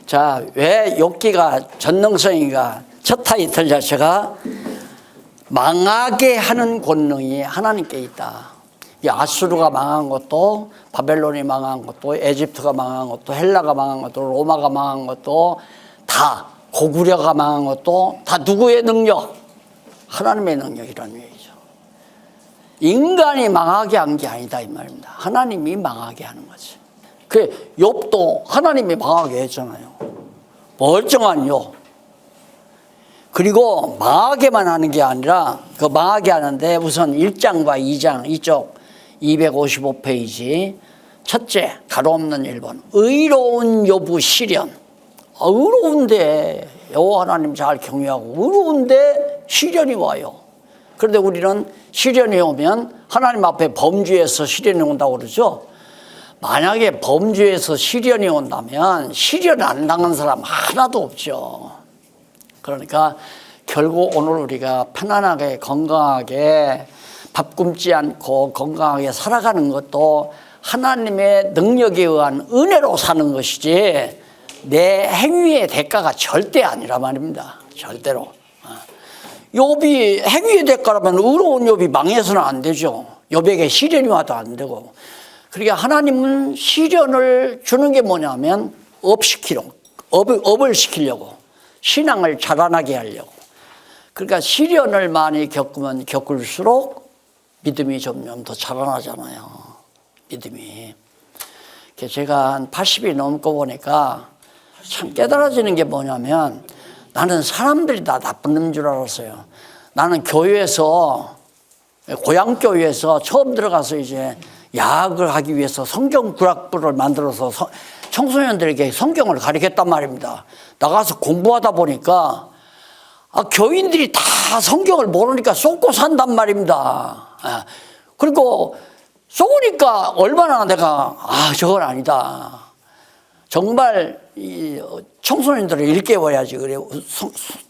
자, 왜 욥기가 전능성이가 첫 타이틀 자체가 망하게 하는 권능이 하나님께 있다. 이 아수르가 망한 것도, 바벨론이 망한 것도, 에집트가 망한 것도, 헬라가 망한 것도, 로마가 망한 것도, 다 고구려가 망한 것도 다 누구의 능력? 하나님의 능력이라는 얘기죠. 인간이 망하게 한 게 아니다 이 말입니다. 하나님이 망하게 하는 거지. 그 욥도 하나님이 망하게 했잖아요. 멀쩡한 욥. 그리고 망하게만 하는 게 아니라 그 망하게 하는데 우선 1장과 2장 이쪽 255페이지 첫째 가로 없는 1번 의로운 욥의 시련. 의로운데 여호와 하나님 잘 경외하고 의로운데 시련이 와요. 그런데 우리는 시련이 오면 하나님 앞에 범죄에서 시련이 온다고 그러죠. 만약에 범죄에서 시련이 온다면 시련 안 당한 사람 하나도 없죠. 그러니까 결국 오늘 우리가 편안하게 건강하게 밥 굶지 않고 건강하게 살아가는 것도 하나님의 능력에 의한 은혜로 사는 것이지 내 행위의 대가가 절대 아니라 말입니다. 절대로. 욥이 행위의 대가라면 의로운 욥이 망해서는 안 되죠. 욥에게 시련이 와도 안 되고. 그러니까 하나님은 시련을 주는 게 뭐냐면 업을 시키려고, 신앙을 자라나게 하려고. 그러니까 시련을 많이 겪으면 겪을수록 믿음이 점점 더 자라나잖아요. 믿음이. 제가 한 80이 넘고 보니까 참 깨달아지는 게 뭐냐면 나는 사람들이 다 나쁜 놈인 줄 알았어요. 나는 교회에서, 고향교회에서 처음 들어가서 이제 야학을 하기 위해서 성경 구락부를 만들어서 청소년들에게 성경을 가르쳤단 말입니다. 나가서 공부하다 보니까 교인들이 다 성경을 모르니까 쏟고 산단 말입니다. 그리고 쏟으니까 얼마나 내가 저건 아니다. 정말 이 청소년들을 일깨워야지. 그래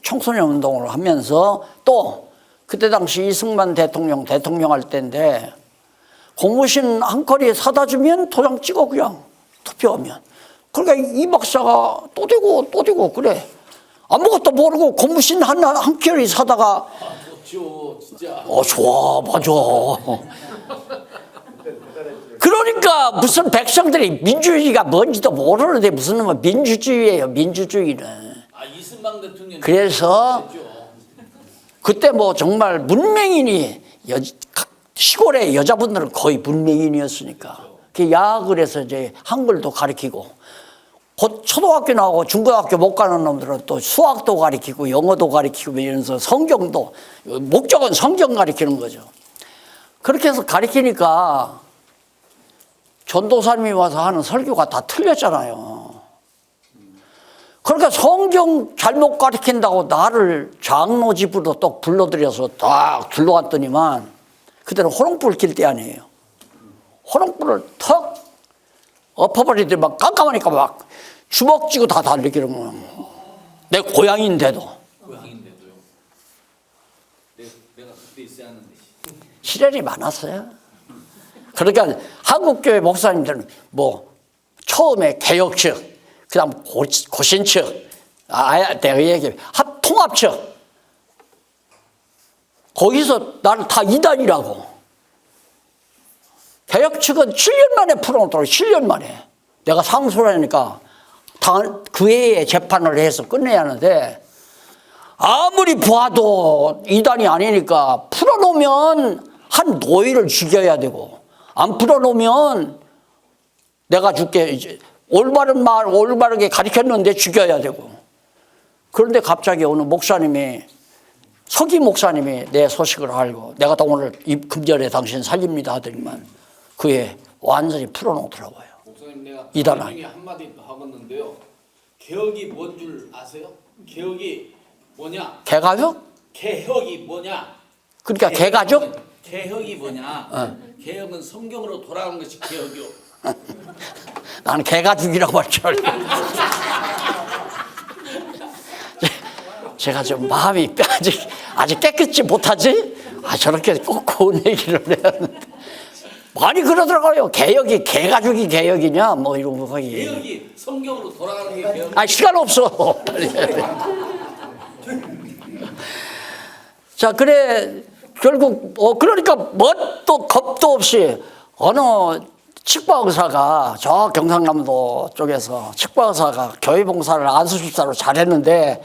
청소년 운동을 하면서 또 그때 당시 이승만 대통령 할 때인데 공무신 한 거리에 사다 주면 도장 찍어 그냥 투표하면. 그러니까 이 박사가 또 되고 그래. 아무것도 모르고 고무신 한 켤이 사다가 좋죠, 진짜. 좋아, 맞아. 그러니까 무슨 백성들이 민주주의가 뭔지도 모르는데 무슨 민주주의예요, 민주주의는. 이승만 대통령. 그래서 그때 뭐 정말 문맹인이 시골의 여자분들은 거의 문맹인이었으니까 그 야학을 해서 이제 한글도 가르치고 곧 초등학교 나오고 중고등학교 못 가는 놈들은 또 수학도 가르치고 영어도 가르치고 이러면서 성경도 목적은 성경 가르치는 거죠. 그렇게 해서 가르치니까 전도사님이 와서 하는 설교가 다 틀렸잖아요. 그러니까 성경 잘못 가르친다고 나를 장로 집으로 또 불러들여서 딱 둘러갔더니만 그때는 호롱불 킬 때 아니에요. 호롱불을 턱 엎어버리더니 막 깜깜하니까 막 주먹 쥐고 다 달리기는 거야. 내 고향인데도. 고향인데도요. 내가 그때 있어야 하는데. 시련이 많았어요. 그러니까 한국교회 목사님들은 뭐 처음에 개혁 측, 그다음 고신 측, 내가 얘기해 통합 측. 거기서 나를 다 이단이라고. 개혁 측은 7년 만에 풀어놓더라고. 7년 만에. 내가 상소를 하니까 그 해에 재판을 해서 끝내야 하는데 아무리 봐도 이단이 아니니까 풀어놓으면 한 노예를 죽여야 되고 안 풀어놓으면 내가 죽게 이제 올바른 말 올바르게 가르쳤는데 죽여야 되고. 그런데 갑자기 어느 목사님이 서기 목사님이 내 소식을 알고 내가 또 오늘 이 금절에 당신 살립니다 하더니만 그에 완전히 풀어놓더라고요. 목사님 내가 이단 중에 한마디 하겠는데요. 개혁이 뭔 줄 아세요? 개혁이 뭐냐? 개가족? 개혁이 뭐냐? 그러니까 개가족? 개혁이 뭐냐? 개혁은 성경으로 돌아가는 것이 개혁이요. 나는 개가족이라고 할 줄 알고. 제가 좀 마음이 아직 깨끗지 못하지? 저렇게 꼭 고운 얘기를 해야 하는데. 많이 그러더라고요. 개혁이 개가죽이 개혁이냐 뭐 이런 거 거기. 개혁이 성경으로 돌아가는 게 개혁. 아 시간 없어. 자 그래 결국 그러니까 뭣도 겁도 없이 어느 치과 의사가 저 경상남도 쪽에서 치과 의사가 교회 봉사를 안수집사로 잘했는데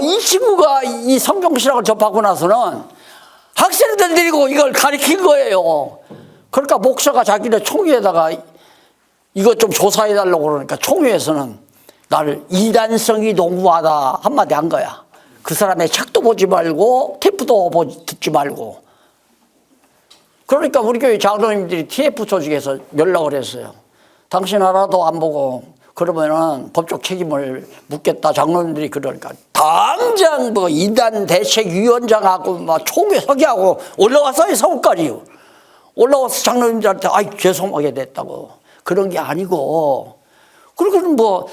이 친구가 이 성경 신학을 접하고 나서는 학생들 데리고 이걸 가르친 거예요. 그러니까 목사가 자기네 총회에다가 이것 좀 조사해 달라고 그러니까 총회에서는 나를 이단성이 농후하다 한마디 한 거야. 그 사람의 책도 보지 말고 테이프도 듣지 말고. 그러니까 우리 교회 장로님들이 TF 조직에서 연락을 했어요. 당신 하나도 안 보고 그러면은 법적 책임을 묻겠다. 장로님들이 그러니까 당장 뭐 이단 대책위원장하고 막 총회 서기하고 올라와서 서울까지 올라와서 장로님들한테 죄송하게 됐다고. 그런 게 아니고 그리고는 뭐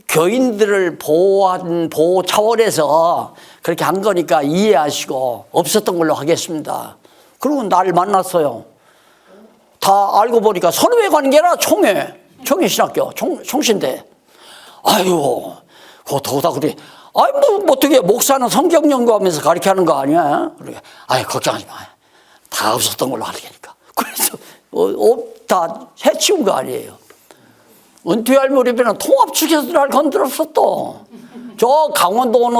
교인들을 보호 차원에서 그렇게 한 거니까 이해하시고 없었던 걸로 하겠습니다. 그리고 날 만났어요. 다 알고 보니까 선후배 관계라 총회 신학교 총신대. 아유, 그거 더구나 그래. 뭐 어떻게 목사는 성경 연구하면서 가르쳐 하는 거 아니야? 그러게. 걱정하지 마. 다 없었던 걸로 하니까. 그래서 다 해치운 거 아니에요. 은퇴할 무렵에는 통합 측에서 날 건드렸어 또. 저 강원도 어느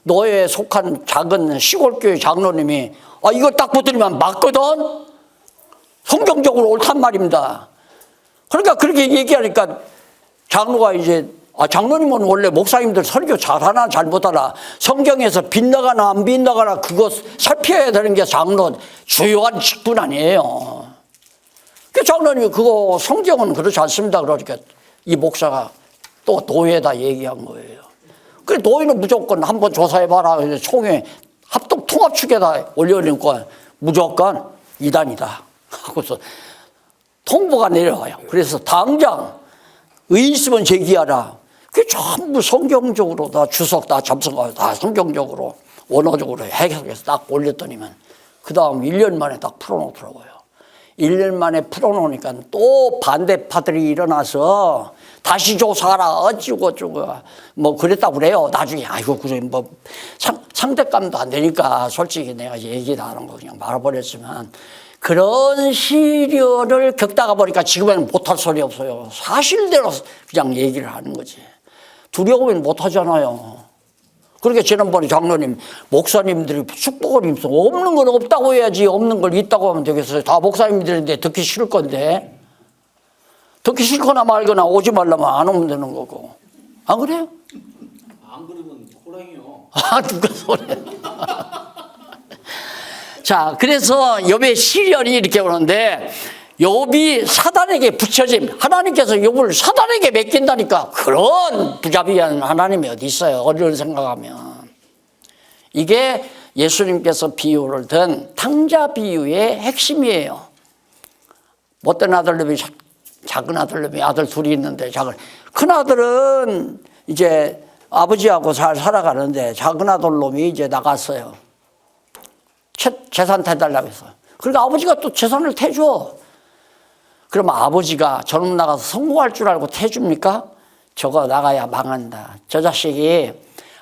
노예에 속한 작은 시골교회 장로님이 이거 딱 붙들면 맞거든? 성경적으로 옳단 말입니다. 그러니까 그렇게 얘기하니까 장로가 이제 장로님은 원래 목사님들 설교 잘하나 잘못하나 성경에서 빗나가나 안 빗나가나 그거 살펴야 되는 게 장로 주요한 직분 아니에요. 그 장로님이 그거 성경은 그렇지 않습니다. 그러니까 이 목사가 또 노예에다 얘기한 거예요. 그래 노예는 무조건 한번 조사해봐라. 총회 합동 통합 측에다 올려놓으니까 무조건 이단이다 하고서 통보가 내려와요. 그래서 당장 의있으면 제기하라. 그게 전부 성경적으로 다 주석 다 접속하고 다 성경적으로 원어적으로 해석해서 딱 올렸더니만 그 다음 1년 만에 딱 풀어놓더라고요. 1년 만에 풀어놓으니까 또 반대파들이 일어나서 다시 조사하라 어찌고 뭐 그랬다고 그래요. 나중에 그래 뭐 상대감도 안 되니까 솔직히 내가 얘기 다 하는 거 그냥 말아버렸지만 그런 시련을 겪다가 보니까 지금에는 못할 소리 없어요. 사실대로 그냥 얘기를 하는 거지. 두려우면 못하잖아요. 그러니까 지난번에 장로님 목사님들이 축복을 입서 없는 건 없다고 해야지 없는 걸 있다고 하면 되겠어요. 다 목사님들인데 듣기 싫을 건데 듣기 싫거나 말거나 오지 말라면 안 오면 되는 거고. 안 그래요? 안 그러면 호랑이요. 누가 소리야. 자, 그래서 욥의 시련이 이렇게 오는데 욥이 사단에게 붙여짐. 하나님께서 욥을 사단에게 맡긴다니까. 그런 부자비한 하나님이 어디 있어요. 어려운 생각하면. 이게 예수님께서 비유를 든 탕자 비유의 핵심이에요. 못된 아들놈이 작은 아들놈이 아들 둘이 있는데 큰 아들은 이제 아버지하고 잘 살아가는데 작은 아들놈이 이제 나갔어요. 재산 태달라고 해서. 그러니까 아버지가 또 재산을 태줘. 그러면 아버지가 저놈 나가서 성공할 줄 알고 태줍니까? 저거 나가야 망한다. 저 자식이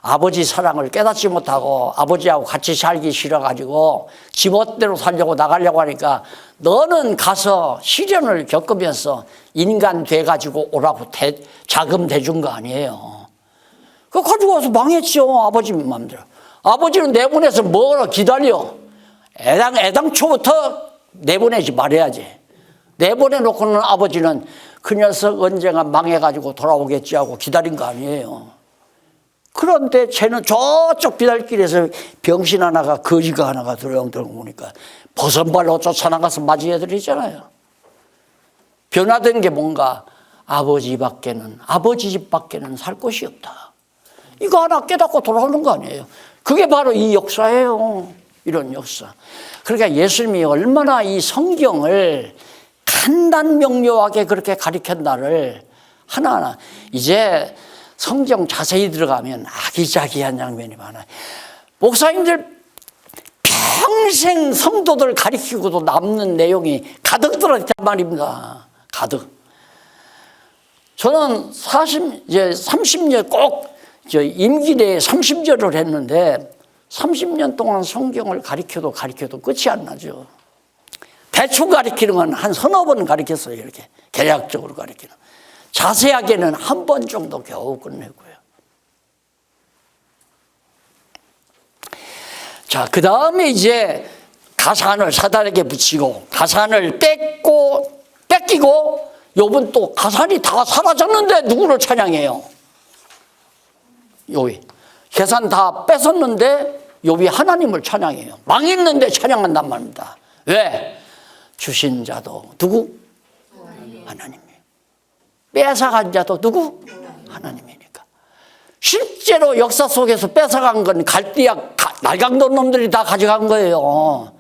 아버지 사랑을 깨닫지 못하고 아버지하고 같이 살기 싫어가지고 지멋대로 살려고 나가려고 하니까 너는 가서 시련을 겪으면서 인간 돼가지고 오라고 자금 대준 거 아니에요. 그거 가지고 와서 망했죠. 아버지 마음대로. 아버지는 내보내서 뭐라 기다려. 애당초부터 내보내지 말아야지. 내보내놓고는 아버지는 그 녀석 언젠가 망해가지고 돌아오겠지 하고 기다린 거 아니에요. 그런데 쟤는 저쪽 비달길에서 병신 하나가 거지가 하나가 들어오니까 버선발로 쫓아나가서 맞이해드리잖아요. 변화된 게 뭔가 아버지 집 밖에는 살 곳이 없다. 이거 하나 깨닫고 돌아오는 거 아니에요. 그게 바로 이 역사예요. 이런 역사. 그러니까 예수님이 얼마나 이 성경을 간단명료하게 그렇게 가르쳤나를 하나하나. 이제 성경 자세히 들어가면 아기자기한 장면이 많아요. 목사님들 평생 성도들 가리키고도 남는 내용이 가득 들어있단 말입니다. 가득. 저는 30년 꼭 임기 내에 30절을 했는데 30년 동안 성경을 가리켜도 끝이 안 나죠. 대충 가리키는 건 한 서너 번 가리켰어요. 이렇게 계략적으로 가리키는. 자세하게는 한 번 정도 겨우 끝내고요. 자, 그 다음에 이제 가산을 사단에게 붙이고 가산을 뺏기고 욥은 또 가산이 다 사라졌는데 누구를 찬양해요? 욥이. 계산 다 뺏었는데 욥이 하나님을 찬양해요. 망했는데 찬양한단 말입니다. 왜? 주신 자도 누구? 하나님이에요. 뺏어간 자도 누구? 하나님이니까. 실제로 역사 속에서 뺏어간 건 갈대아 날강도 놈들이 다 가져간 거예요.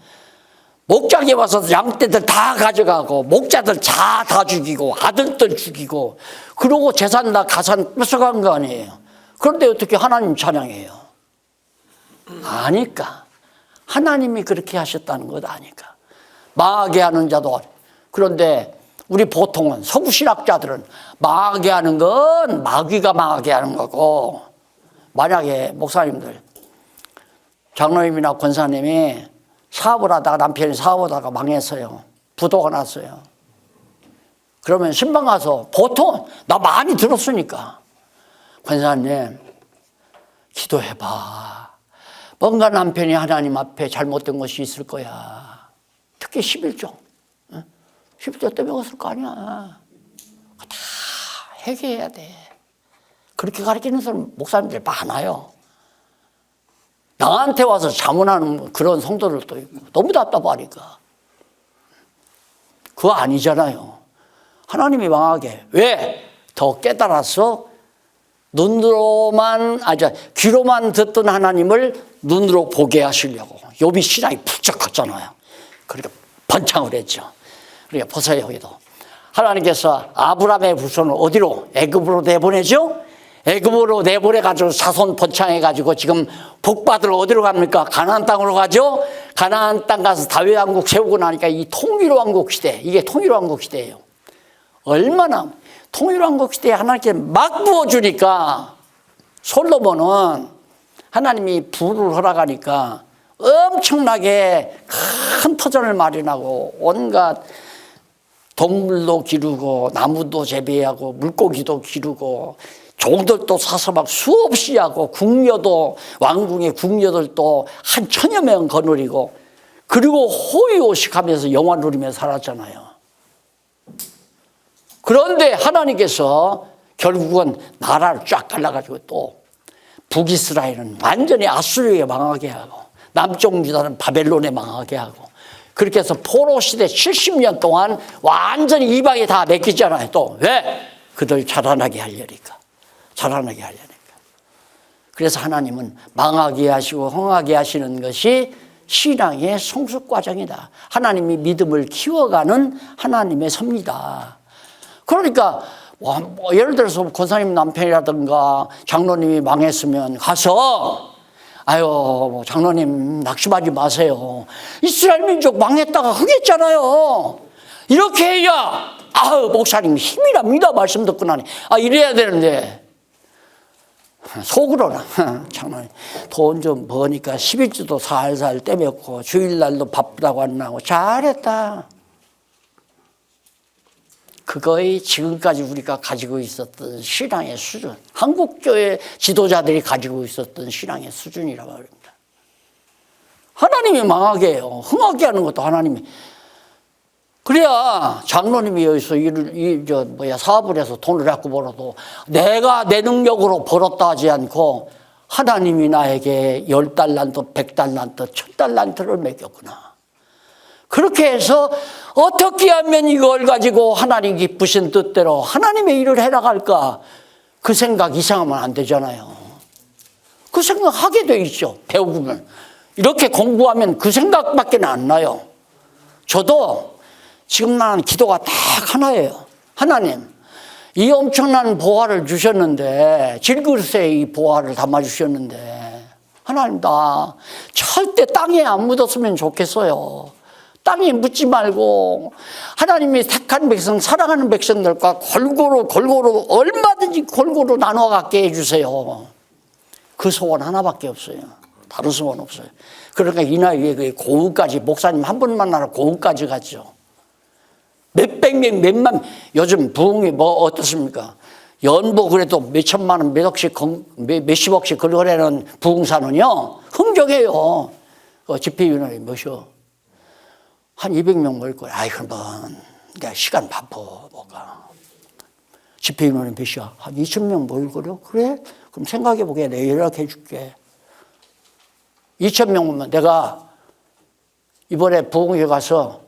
목장에 와서 양떼들 다 가져가고 목자들 다 죽이고 아들들 죽이고 그러고 재산 다 가산 뺏어간 거 아니에요. 그런데 어떻게 하나님 찬양해요? 아니까. 하나님이 그렇게 하셨다는 것 아니까. 망하게 하는 자도. 그런데 우리 보통은 서구 신학자들은 망하게 하는 건 마귀가 망하게 하는 거고, 만약에 목사님들 장로님이나 권사님이 사업을 하다가 남편이 사업하다가 망했어요. 부도가 났어요. 그러면 신방 가서 보통 나 많이 들었으니까 권사님 기도해봐. 뭔가 남편이 하나님 앞에 잘못된 것이 있을 거야. 특히 11조. 11조 때문에 그랬을 거 아니야. 다 회개해야 돼. 그렇게 가르치는 사람 목사님들 많아요. 나한테 와서 자문하는 그런 성도들도 있고 너무 답답하니까. 그거 아니잖아요. 하나님이 망하게. 왜? 더 깨달아서 귀로만 듣던 하나님을 눈으로 보게 하시려고. 욥이 신앙이 부쩍 컸잖아요. 그러니까 번창을 했죠. 그러니까 보세요, 여기도. 하나님께서 아브라함의 후손을 어디로? 애굽으로 내보내죠? 애굽으로 내보내가지고 자손 번창해가지고 지금 복받으러 어디로 갑니까? 가나안 땅으로 가죠? 가나안 땅 가서 다윗 왕국 세우고 나니까 이 통일 왕국 시대, 이게 통일 왕국 시대예요. 얼마나 통일 왕국 시대에 하나님께 막 부어주니까 솔로몬은 하나님이 부를 허락하니까 엄청나게 큰 터전을 마련하고 온갖 동물도 기르고 나무도 재배하고 물고기도 기르고 종들도 사서 막 수없이 하고 궁녀도 왕궁의 궁녀들도 한 1000여 명 거느리고 그리고 호의호식하면서 영화 누리며 살았잖아요. 그런데 하나님께서 결국은 나라를 쫙 갈라가지고 또 북이스라엘은 완전히 아수르에 망하게 하고 남쪽 유다는 바벨론에 망하게 하고 그렇게 해서 포로 시대 70년 동안 완전히 이방에 다 맡기잖아요. 또 왜? 그들 자라나게 하려니까. 자라나게 하려니까. 그래서 하나님은 망하게 하시고 흥하게 하시는 것이 신앙의 성숙 과정이다. 하나님이 믿음을 키워가는 하나님의 섭니다. 그러니까 예를 들어서 권사님 남편이라든가 장로님이 망했으면 가서 아유 장로님 낙심하지 마세요. 이스라엘 민족 망했다가 흥했잖아요. 이렇게 해야 아유 목사님 힘이 납니다. 말씀 듣고 나니 이래야 되는데 속으로는 장로님 돈 좀 버니까 11주도 살살 떼먹고 주일날도 바쁘다고 안 나오고 잘했다. 그거의 지금까지 우리가 가지고 있었던 신앙의 수준, 한국교회 지도자들이 가지고 있었던 신앙의 수준이라고 합니다. 하나님이 망하게 해요. 흥하게 하는 것도 하나님이. 그래야 장로님이 여기서 사업을 해서 돈을 자꾸 벌어도 내가 내 능력으로 벌었다 하지 않고 하나님이 나에게 10달란트, 100달란트, 1000달란트를 맡겼구나. 그렇게 해서 어떻게 하면 이걸 가지고 하나님 기쁘신 뜻대로 하나님의 일을 해나갈까? 그 생각 이상하면 안 되잖아요. 그 생각 하게 돼 있죠. 배우면. 이렇게 공부하면 그 생각밖에 안 나요. 저도 지금 나는 기도가 딱 하나예요. 하나님, 이 엄청난 보화를 주셨는데 질그릇에 이 보화를 담아주셨는데 하나님 나 절대 땅에 안 묻었으면 좋겠어요. 땅에 묻지 말고 하나님이 택한 백성, 사랑하는 백성들과 골고루 얼마든지 골고루 나눠 갖게 해주세요. 그 소원 하나밖에 없어요. 다른 소원 없어요. 그러니까 이 나이에 고을까지, 목사님 한 분 만나러 고을까지 갔죠. 몇백 명, 몇만, 요즘 부흥이 뭐 어떻습니까? 연보 그래도 몇천만 원, 몇십억씩 걸거래는 부흥사는요, 흥정해요. 집회위원회 몇이요? 한 200명 모일 거야. 아이, 그러면 내가 시간 바빠, 뭐가. 집회위원회 몇이야? 한 2,000명 모일 거려? 그래? 그럼 생각해보게. 내가 연락해 줄게. 2,000명 오면 내가 이번에 부흥회 가서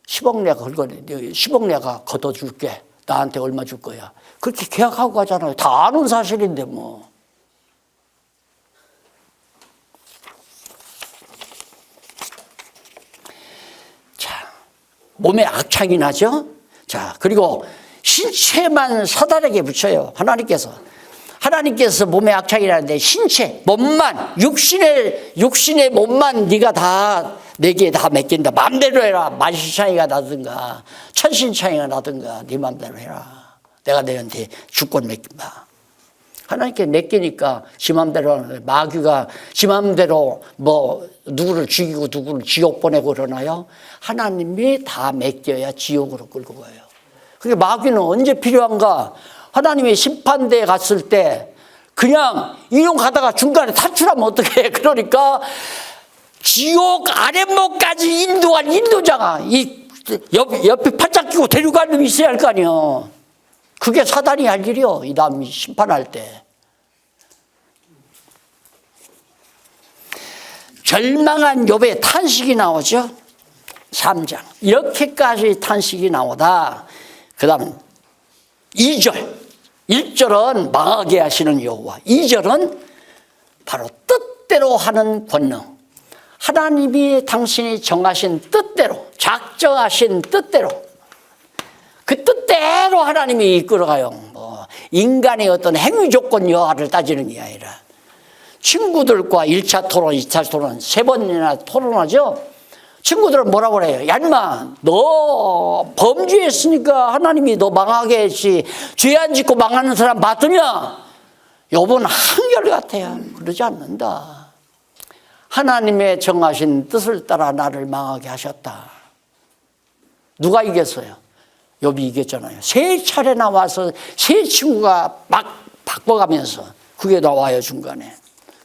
10억 내가 걸거래. 10억 내가 걷어줄게. 나한테 얼마 줄 거야. 그렇게 계약하고 가잖아요. 다 아는 사실인데 뭐. 자, 몸에 악창이 나죠? 자, 그리고 신체만 사단에게 붙여요. 하나님께서 몸에 악창이 나는데 신체, 몸만, 육신의 몸만 네가 다 내게 다 맡긴다. 마음대로 해라. 만신창이가 나든가 천신창이가 나든가 네 마음대로 해라. 내가 너한테 주권 맡긴다. 하나님께 맡기니까 지 마음대로 하는 거예요. 마귀가 지 마음대로 뭐 누구를 죽이고 누구를 지옥 보내고 그러나요? 하나님이 다 맡겨야 지옥으로 끌고 가요. 그게 마귀는 언제 필요한가? 하나님의 심판대에 갔을 때 그냥 이용 가다가 중간에 탈출하면 어떡해. 그러니까 지옥 아랫목까지 인도한 인도자가 이 옆에 팔짱 끼고 데리고 가는 놈이 있어야 할 거 아니에요. 그게 사단이 할 일이요. 이 다음 심판할 때. 절망한 욥의 탄식이 나오죠. 3장. 이렇게까지 탄식이 나오다. 그 다음 2절. 1절은 망하게 하시는 여호와. 2절은 바로 뜻대로 하는 권능. 하나님이 당신이 정하신 뜻대로, 작정하신 뜻대로, 그 뜻대로 하나님이 이끌어가요. 뭐 인간의 어떤 행위 조건 여하를 따지는 게 아니라 친구들과 1차 토론, 2차 토론 3번이나 토론하죠. 친구들은 뭐라고 그래요? 야 인마 너 범죄했으니까 하나님이 너 망하게 했지 죄 안 짓고 망하는 사람 봤더냐? 욥은 한결같아요. 그러지 않는다. 하나님의 정하신 뜻을 따라 나를 망하게 하셨다. 누가 이겼어요? 욥이 이겼잖아요. 3차례 나와서 3 친구가 막 바꿔가면서 그게 나와요. 중간에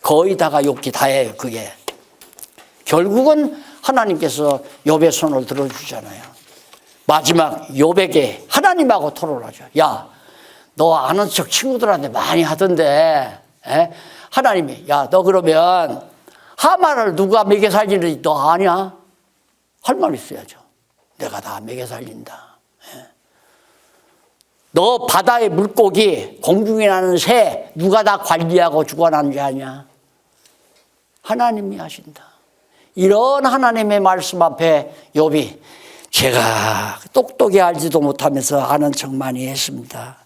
거의 다가 욥기 다예요. 그게 결국은 하나님께서 욥의 손을 들어주잖아요. 마지막 욥에게 하나님하고 토론하죠. 야, 너 아는 척 친구들한테 많이 하던데 하나님이 야, 너 그러면 하만을 누가 먹여 살리는지 너 아냐? 할 말 있어야죠. 내가 다 먹여 살린다. 너 바다의 물고기, 공중에 나는 새 누가 다 관리하고 주관하는지 아냐? 하나님이 하신다. 이런 하나님의 말씀 앞에 욥이 제가 똑똑히 알지도 못하면서 아는 척 많이 했습니다.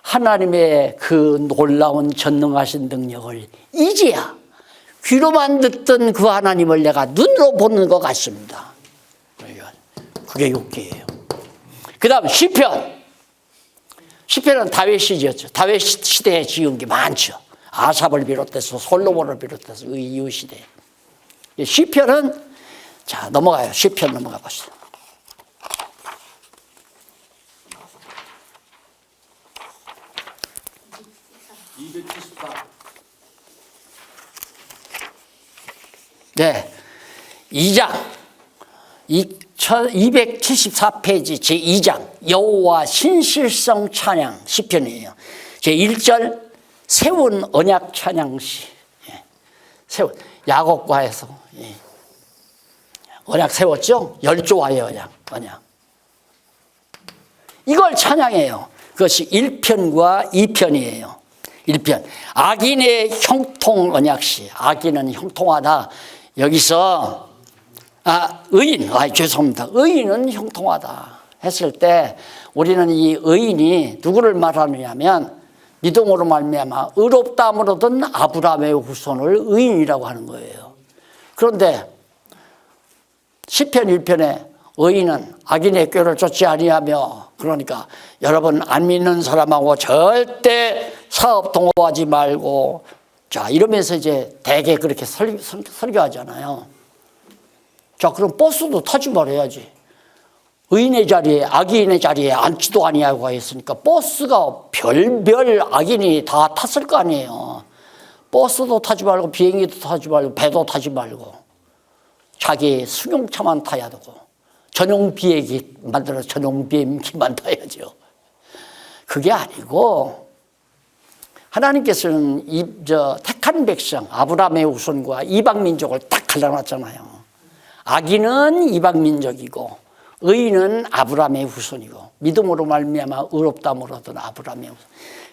하나님의 그 놀라운 전능하신 능력을 이제야 귀로만 듣던 그 하나님을 내가 눈으로 보는 것 같습니다. 그게 욥기예요. 그 다음 시편. 시편은 다윗이 지었죠. 다윗 시대에 지은 게 많죠. 아삽을 비롯해서 솔로몬을 비롯해서 이후 시대. 시편은 자 넘어가요. 시편 넘어가 보시죠. 네, 2장 274페이지 제2장 여호와 신실성 찬양 시편이에요. 제1절 세운 언약 찬양시. 세운 야곱과에서 언약 세웠죠. 열조와의 언약. 이걸 찬양해요. 그것이 1편과 2편이에요. 1편 악인의 형통 언약시. 악인은 형통하다. 여기서 의인, 죄송합니다. 의인은 형통하다 했을 때 우리는 이 의인이 누구를 말하느냐면 믿음으로 말미암아 의롭다함을 얻은 아브라함의 후손을 의인이라고 하는 거예요. 그런데 시편 1편에 의인은 악인의 꾀를 쫓지 아니하며, 그러니까 여러분 안 믿는 사람하고 절대 사업 동업하지 말고, 자 이러면서 이제 대개 그렇게 설교하잖아요. 자 그럼 버스도 타지 말아야지. 의인의 자리에 악인의 자리에 앉지도 아니하고 했으니까 버스가 별별 악인이 다 탔을 거 아니에요. 버스도 타지 말고 비행기도 타지 말고 배도 타지 말고 자기 승용차만 타야 되고 전용 비행기 만들어서 전용 비행기만 타야죠. 그게 아니고 하나님께서는 택한 백성 아브라함의 후손과 이방민족을 딱 갈라놨잖아요. 악인은 이방민족이고 의인은 아브라함의 후손이고 믿음으로 말미암아 의롭다함을 얻은 아브라함의 후손.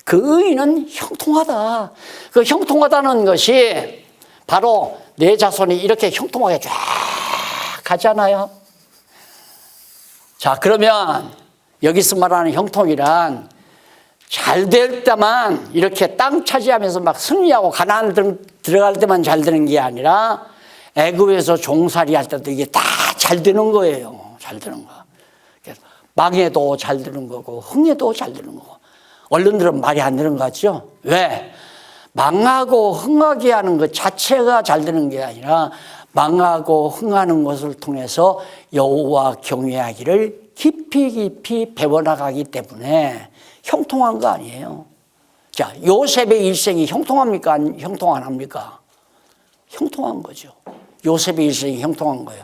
그 의인은 형통하다. 그 형통하다는 것이 바로 내 자손이 이렇게 형통하게 쫙 가잖아요. 자 그러면 여기서 말하는 형통이란 잘 될 때만 이렇게 땅 차지하면서 막 승리하고 가나안 들어갈 때만 잘 되는 게 아니라 애굽에서 종살이 할 때도 이게 다 잘 되는 거예요. 잘 되는 거. 망해도 잘 되는 거고 흥해도 잘 되는 거고. 언론들은 말이 안 되는 거 같죠? 왜? 망하고 흥하게 하는 것 자체가 잘 되는 게 아니라 망하고 흥하는 것을 통해서 여호와 경외하기를 깊이 깊이 배워나가기 때문에 형통한 거 아니에요. 자, 요셉의 일생이 형통합니까? 형통 안 합니까? 형통한 거죠. 요셉의 일생이 형통한 거예요.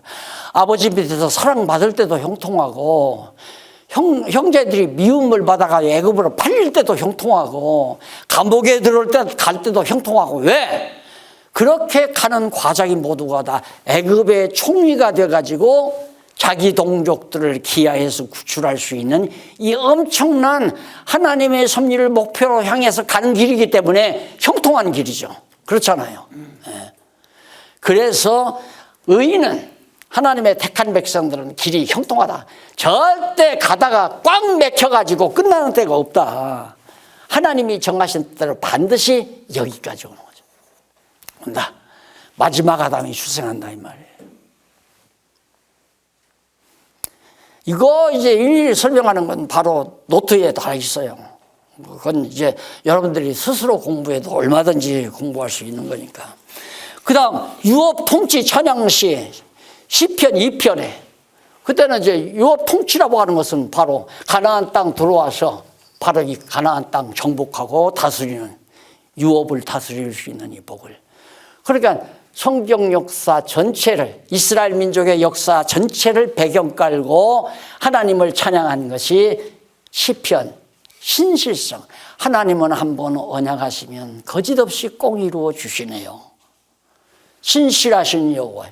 아버지 밑에서 사랑받을 때도 형통하고 형제들이 미움을 받아가 애굽으로 팔릴 때도 형통하고 감옥에 들어올 때 갈 때도 형통하고. 왜? 그렇게 가는 과정이 모두가 다 애굽의 총리가 돼가지고 자기 동족들을 기하에서 구출할 수 있는 이 엄청난 하나님의 섭리를 목표로 향해서 가는 길이기 때문에 형통한 길이죠. 그렇잖아요. 그래서 의인은 하나님의 택한 백성들은 길이 형통하다. 절대 가다가 꽉 맥혀가지고 끝나는 데가 없다. 하나님이 정하신 대로 반드시 여기까지 오는 거죠. 온다. 마지막 아담이 출생한다 이 말이에요. 이거 이제 일일이 설명하는 건 바로 노트에 다 있어요. 그건 이제 여러분들이 스스로 공부해도 얼마든지 공부할 수 있는 거니까. 그 다음 유업 통치 찬양시 시편 2편에 그때는 이제 유업 통치라고 하는 것은 바로 가나안 땅 들어와서 바로 이 가나안 땅 정복하고 다스리는 유업을 다스릴 수 있는 이 복을. 그러니까 성경 역사 전체를 이스라엘 민족의 역사 전체를 배경 깔고 하나님을 찬양한 것이 시편 신실성. 하나님은 한번 언약하시면 거짓없이 꼭 이루어 주시네요. 신실하신 여호와,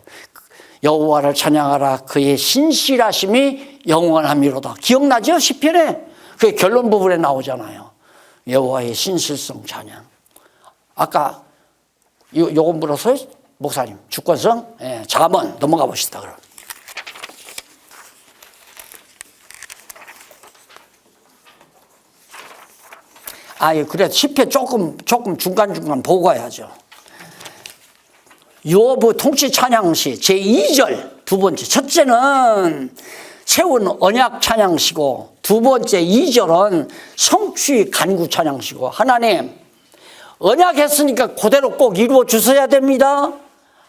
여호와를 찬양하라. 그의 신실하심이 영원함이로다. 기억나죠? 시편에 그게 결론 부분에 나오잖아요. 여호와의 신실성 찬양. 아까 요거 물어서 목사님 주권성 잠언 넘어가 봅시다. 그럼. 그래 시편 조금 중간중간 보고 가야죠. 요브 통치 찬양시 제2절 두 번째. 첫째는 세운 언약 찬양시고 두 번째 2절은 성취 간구 찬양시고. 하나님 언약했으니까 그대로 꼭 이루어 주셔야 됩니다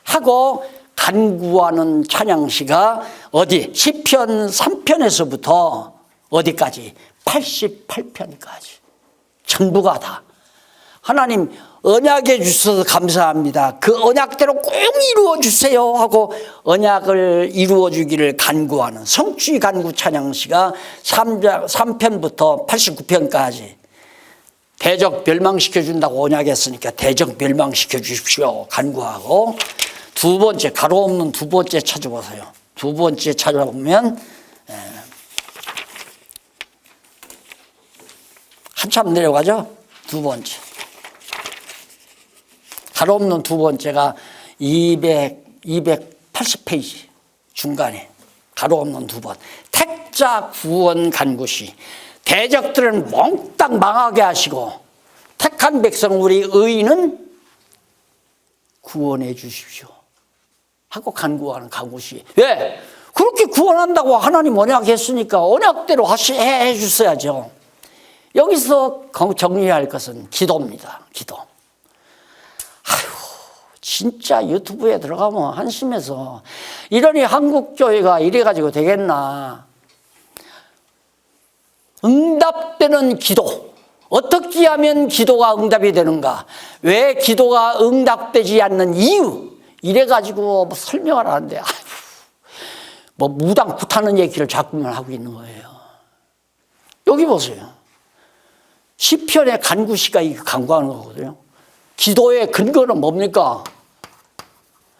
하고 간구하는 찬양시가 어디? 시편 3편에서부터 어디까지? 88편까지 전부가 다 하나님 언약해 주셔서 감사합니다. 그 언약대로 꼭 이루어 주세요 하고 언약을 이루어 주기를 간구하는 성취 간구 찬양시가 3편부터 89편까지 대적 멸망시켜 준다고 언약했으니까 대적 멸망시켜 주십시오 간구하고. 두 번째 가로 없는 두 번째 찾아보세요. 두 번째 찾아보면 한참 내려가죠. 두 번째 가로 없는 두 번째가 280페이지 중간에 가로 없는 두 번. 택자 구원 간구시. 대적들은 몽땅 망하게 하시고 택한 백성 우리 의인은 구원해 주십시오 하고 간구하는 간구시. 왜? 그렇게 구원한다고 하나님 언약했으니까 언약대로 해 주셔야죠. 여기서 정리할 것은 기도입니다. 기도. 진짜 유튜브에 들어가면 한심해서 이러니 한국교회가 이래가지고 되겠나. 응답되는 기도. 어떻게 하면 기도가 응답이 되는가? 왜 기도가 응답되지 않는 이유? 이래가지고 뭐 설명을 하는데 뭐 무당 굿하는 얘기를 자꾸만 하고 있는 거예요. 여기 보세요. 시편의 간구시가 이거 간구하는 거거든요. 기도의 근거는 뭡니까?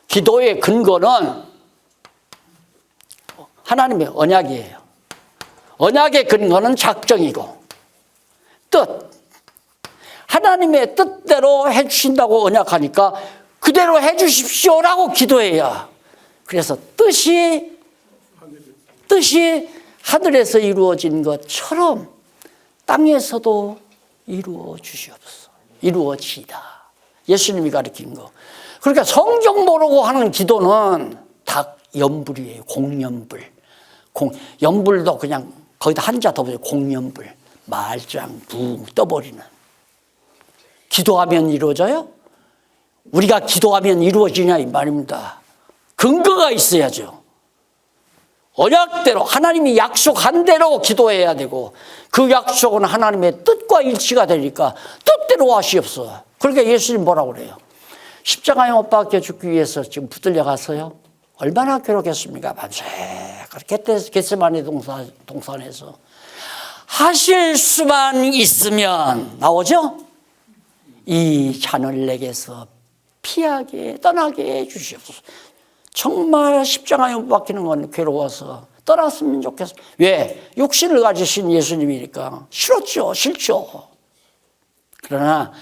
기도의 근거는 하나님의 언약이에요. 언약의 근거는 작정이고 뜻. 하나님의 뜻대로 해주신다고 언약하니까 그대로 해주십시오라고 기도해야. 그래서 뜻이 하늘에서 이루어진 것처럼 땅에서도 이루어 주시옵소서. 이루어지다. 예수님이 가르친 거. 그러니까 성경 모르고 하는 기도는 다 연불이에요. 공연불. 연불도 그냥 거기다 한자 더 보세요. 공연불. 말짱 붕 떠버리는. 기도하면 이루어져요? 우리가 기도하면 이루어지냐 이 말입니다. 근거가 있어야죠. 언약대로 하나님이 약속한 대로 기도해야 되고 그 약속은 하나님의 뜻과 일치가 되니까 뜻대로 하시옵소서. 그러니까 예수님 뭐라고 그래요? 십자가에 못 박혀 죽기 위해서 지금 붙들려 갔어요. 얼마나 괴롭겠습니까? 밤새 그렇게 겟세마네 동산에서 하실 수만 있으면 나오죠? 이 잔을 내게서 피하게 떠나게 해주시옵소서. 정말 십자가에 못 박히는 건 괴로워서 떠났으면 좋겠어. 왜? 육신을 가지신 예수님이니까 싫었죠. 싫죠. 그러나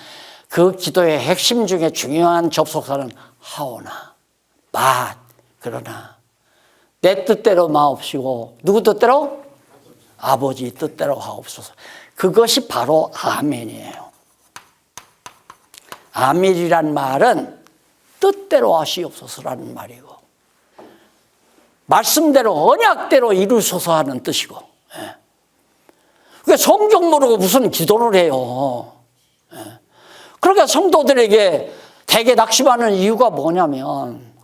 그 기도의 핵심 중에 중요한 접속사는 하오나 마. 그러나 내 뜻대로 마옵시고 누구 뜻대로? 아버지 뜻대로 하옵소서. 그것이 바로 아멘이에요. 아멘이란 말은 뜻대로 하시옵소서라는 말이고 말씀대로 언약대로 이루소서 하는 뜻이고. 그러니까 성경 모르고 무슨 기도를 해요. 그러니까 성도들에게 대개 낙심하는 이유가 뭐냐면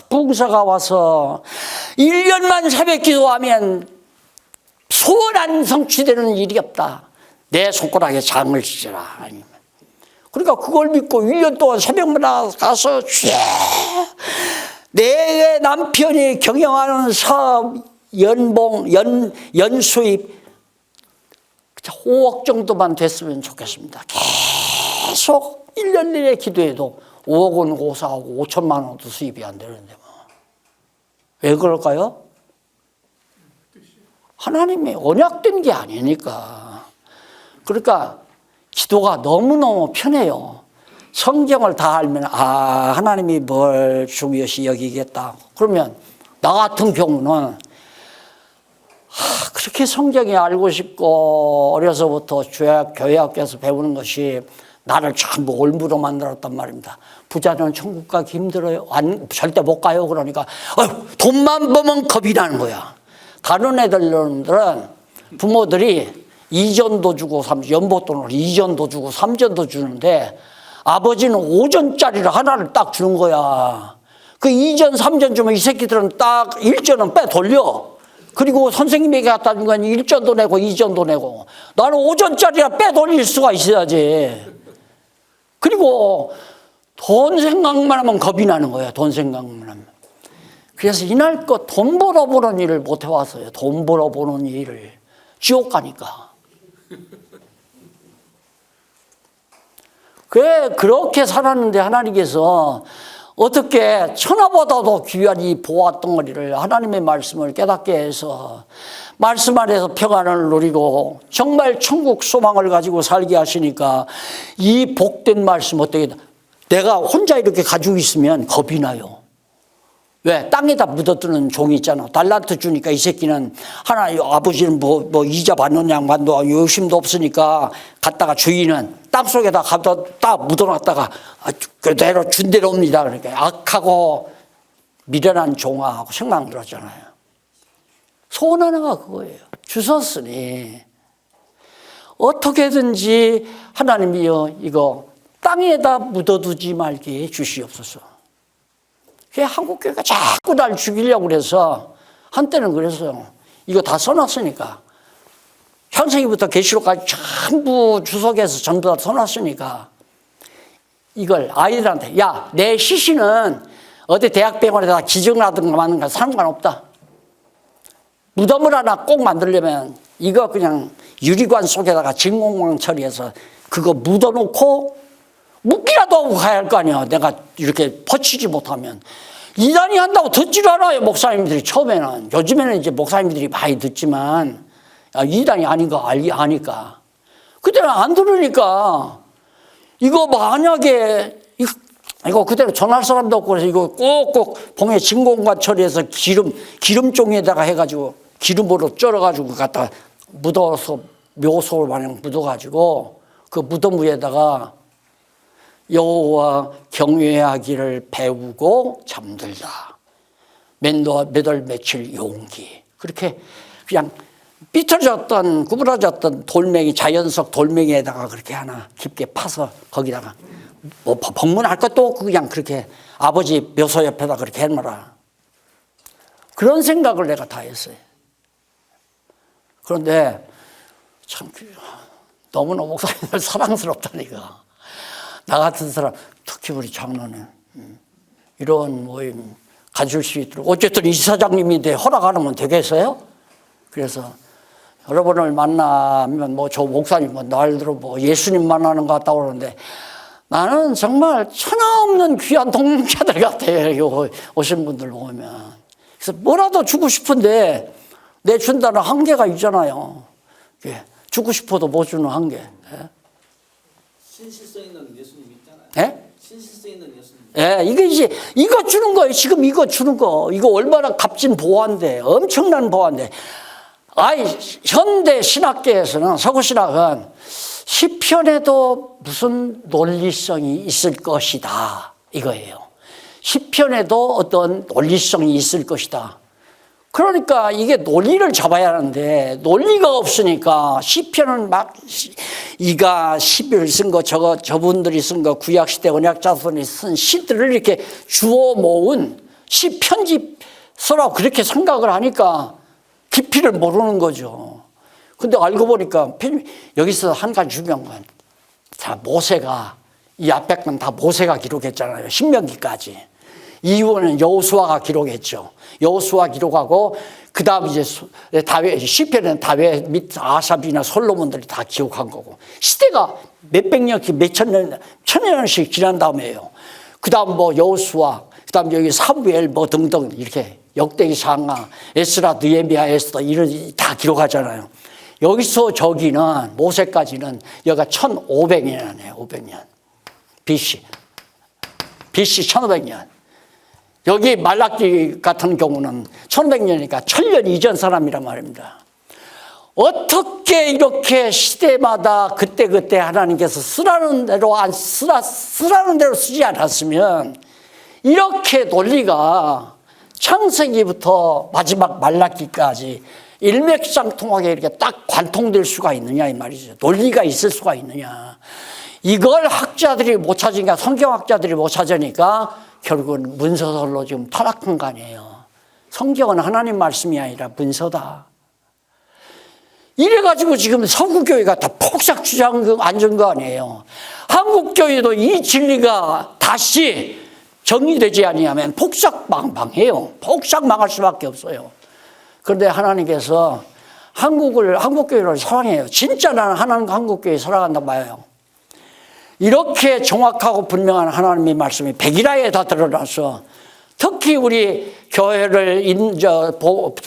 부흥사가 와서 1년만 새벽 기도하면 소원 안 성취되는 일이 없다. 내 손가락에 장을 지져라. 아니면 그러니까 그걸 믿고 1년 동안 새벽마다 가서 내 남편이 경영하는 사업 연봉 연수입 5억 정도만 됐으면 좋겠습니다. 계속 1년 내내 기도해도 5억은 고사하고 5천만 원도 수입이 안 되는데 뭐. 왜 그럴까요? 하나님의 언약된 게 아니니까. 그러니까 기도가 너무너무 편해요. 성경을 다 알면 하나님이 뭘 중요시 여기겠다. 그러면 나 같은 경우는 그렇게 성경이 알고 싶고 어려서부터 교회 학교에서 배우는 것이 나를 전부 올무로 만들었단 말입니다. 부자는 천국 가기 힘들어요. 절대 못 가요. 그러니까 돈만 벌면 겁이 나는 거야. 다른 애들은 부모들이 2전도 주고 연보돈을 2전도 주고 3전도 주는데 아버지는 5전짜리를 하나를 딱 주는 거야. 그 2전 3전 주면 이 새끼들은 딱 1전은 빼 돌려. 그리고 선생님에게 갖다 준 건 1전도 내고 2전도 내고 나는 5전짜리라 빼 돌릴 수가 있어야지. 그리고 돈 생각만 하면 겁이 나는 거야. 돈 생각만 하면. 그래서 이날껏 돈 벌어보는 일을 못 해왔어요. 돈 벌어보는 일을. 지옥 가니까. 그렇게 살았는데 하나님께서 어떻게 천하보다도 귀한 이 보화덩어리를 하나님의 말씀을 깨닫게 해서 말씀 안에서 평안을 누리고 정말 천국 소망을 가지고 살게 하시니까 이 복된 말씀 어떻게 내가 혼자 이렇게 가지고 있으면 겁이 나요. 왜? 땅에다 묻어두는 종이 있잖아. 달란트 주니까 이 새끼는 하나, 아버지는 뭐 이자 받는 양반도 욕심도 없으니까 갔다가 주인은 땅속에다 갖다 딱 묻어놨다가 그대로 준 대로 옵니다. 그러니까 악하고 미련한 종아하고 생각 들었잖아요. 소원 하나가 그거예요. 주셨으니 어떻게든지 하나님이여 이거 땅에다 묻어두지 말게 주시옵소서. 한국교회가 자꾸 날 죽이려고 그래서 한때는 그랬어요. 이거 다 써놨으니까. 현생이부터 계시록까지 전부 주석에서 전부 다 써놨으니까 이걸 아이들한테 야, 내 시신은 어디 대학병원에다 기증하든가 마는가 상관없다. 무덤을 하나 꼭 만들려면 이거 그냥 유리관 속에다가 진공광 처리해서 그거 묻어놓고 묻기라도 하고 가야 할 거 아니야. 내가 이렇게 퍼치지 못하면. 이단이 한다고 듣질 않아요, 목사님들이 처음에는. 요즘에는 이제 목사님들이 많이 듣지만 이단이 아닌 거 아니까. 그때는 안 들으니까 이거 만약에 이거 그대로 전할 사람도 없고 그래서 이거 꼭꼭 봉에 진공관 처리해서 기름종에다가 해가지고 기름으로 쩔어가지고 갖다 묻어서 묘소 마냥 묻어가지고 그 무덤 위에다가 여호와 경외하기를 배우고 잠들다. 몇 월 며칠 용기. 그렇게 그냥 삐뚤어졌던 구부러졌던 돌멩이 자연석 돌멩이에다가 그렇게 하나 깊게 파서 거기다가 뭐 법문할 것도 없고 그냥 그렇게 아버지 묘소 옆에다 그렇게 해놔라. 그런 생각을 내가 다 했어요. 그런데 참 너무나 목사님들 사랑스럽다니까. 나 같은 사람, 특히 우리 장로는 이런 모임 가질 수 있도록 어쨌든 이사장님인데 허락 안 하면 되겠어요? 그래서 여러분을 만나면 뭐 저 목사님 뭐 날들어 뭐 예수님 만나는 것 같다고 그러는데 나는 정말 천하없는 귀한 동력자들 같아요. 오신 분들 보면. 그래서 뭐라도 주고 싶은데 내 준다는 한계가 있잖아요. 주고 싶어도 못 주는 한계. 신실성 있는 예수님 있잖아요. 예? 신실성 있는 예수님. 예, 이게 이제 이거 주는 거예요. 지금 이거 주는 거. 이거 얼마나 값진 보화인데, 엄청난 보화인데. 현대 신학계에서는 서구 신학은 시편에도 무슨 논리성이 있을 것이다 이거예요. 시편에도 어떤 논리성이 있을 것이다. 그러니까 이게 논리를 잡아야 하는데 논리가 없으니까 시편은 막 이가 시를 쓴 거 저분들이 쓴 거 구약시대 언약자손이 쓴 시들을 이렇게 주워 모은 시 편집서라고 그렇게 생각을 하니까 깊이를 모르는 거죠. 근데 알고 보니까 여기서 한 가지 중요한 건 자, 모세가 이 앞에 건 다 모세가 기록했잖아요. 신명기까지. 이후는 여호수아가 기록했죠. 여호수아 기록하고 그다음 이제 다윗 시편은 다윗 및 아삽이나 솔로몬들이 다 기록한 거고 시대가 몇백 년, 몇천 년, 천여 년씩 지난 다음에요. 그다음 뭐 여호수아, 그다음 여기 사무엘 뭐 등등 이렇게 역대기 상하, 에스라, 느헤미야, 에스더 이런 다 기록하잖아요. 여기서 저기는 모세까지는 여기가 1500년이네요. 500년. BC 1500년. 여기 말라기 같은 경우는 1100년이니까 1000년 이전 사람이란 말입니다. 어떻게 이렇게 시대마다 그때그때 하나님께서 쓰라는 대로 쓰지 않았으면 이렇게 논리가 창세기부터 마지막 말라기까지 일맥상통하게 이렇게 딱 관통될 수가 있느냐 이 말이죠. 논리가 있을 수가 있느냐. 이걸 학자들이 못 찾으니까 성경학자들이 못 찾으니까 결국은 문서설로 지금 타락한 거 아니에요. 성경은 하나님 말씀이 아니라 문서다. 이래가지고 지금 서구교회가 다 폭삭 주저앉은 거 아니에요. 한국교회도 이 진리가 다시 정리되지 아니하면 폭삭 망해요. 폭삭 망할 수밖에 없어요. 그런데 하나님께서 한국교회를 사랑해요. 진짜 나는 한국교회 사랑한다고 봐요. 이렇게 정확하고 분명한 하나님의 말씀이 백일하에 다 드러나서 특히 우리 교회를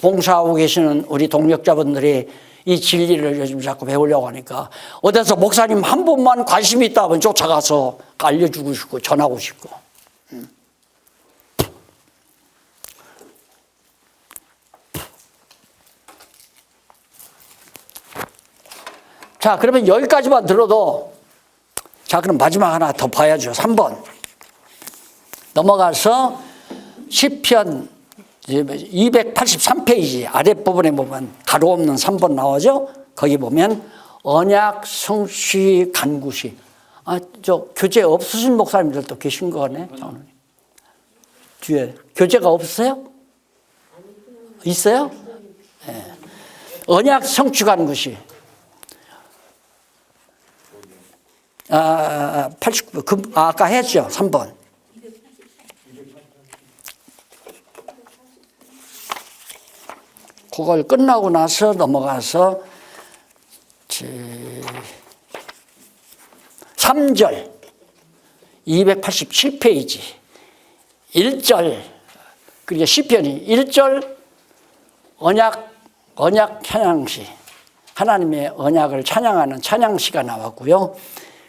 봉사하고 계시는 우리 동력자분들이 이 진리를 요즘 자꾸 배우려고 하니까 어디서 목사님 한 분만 관심이 있다 하면 쫓아가서 알려주고 싶고 전하고 싶고 자, 그러면 여기까지만 들어도, 자, 그럼 마지막 하나 더 봐야죠. 3번. 넘어가서 시편 283페이지 아랫부분에 보면 가로 없는 3번 나오죠. 거기 보면 언약 성취 간구시. 저 교재 없으신 목사님들도 계신 거네. 뒤에 교재가 없어요? 있어요? 네. 언약 성취 간구시. 89, 아까 했죠. 3번. 그걸 끝나고 나서 넘어가서 3절 287페이지 1절 그리고 시편이 1절 언약 찬양시 하나님의 언약을 찬양하는 찬양시가 나왔고요.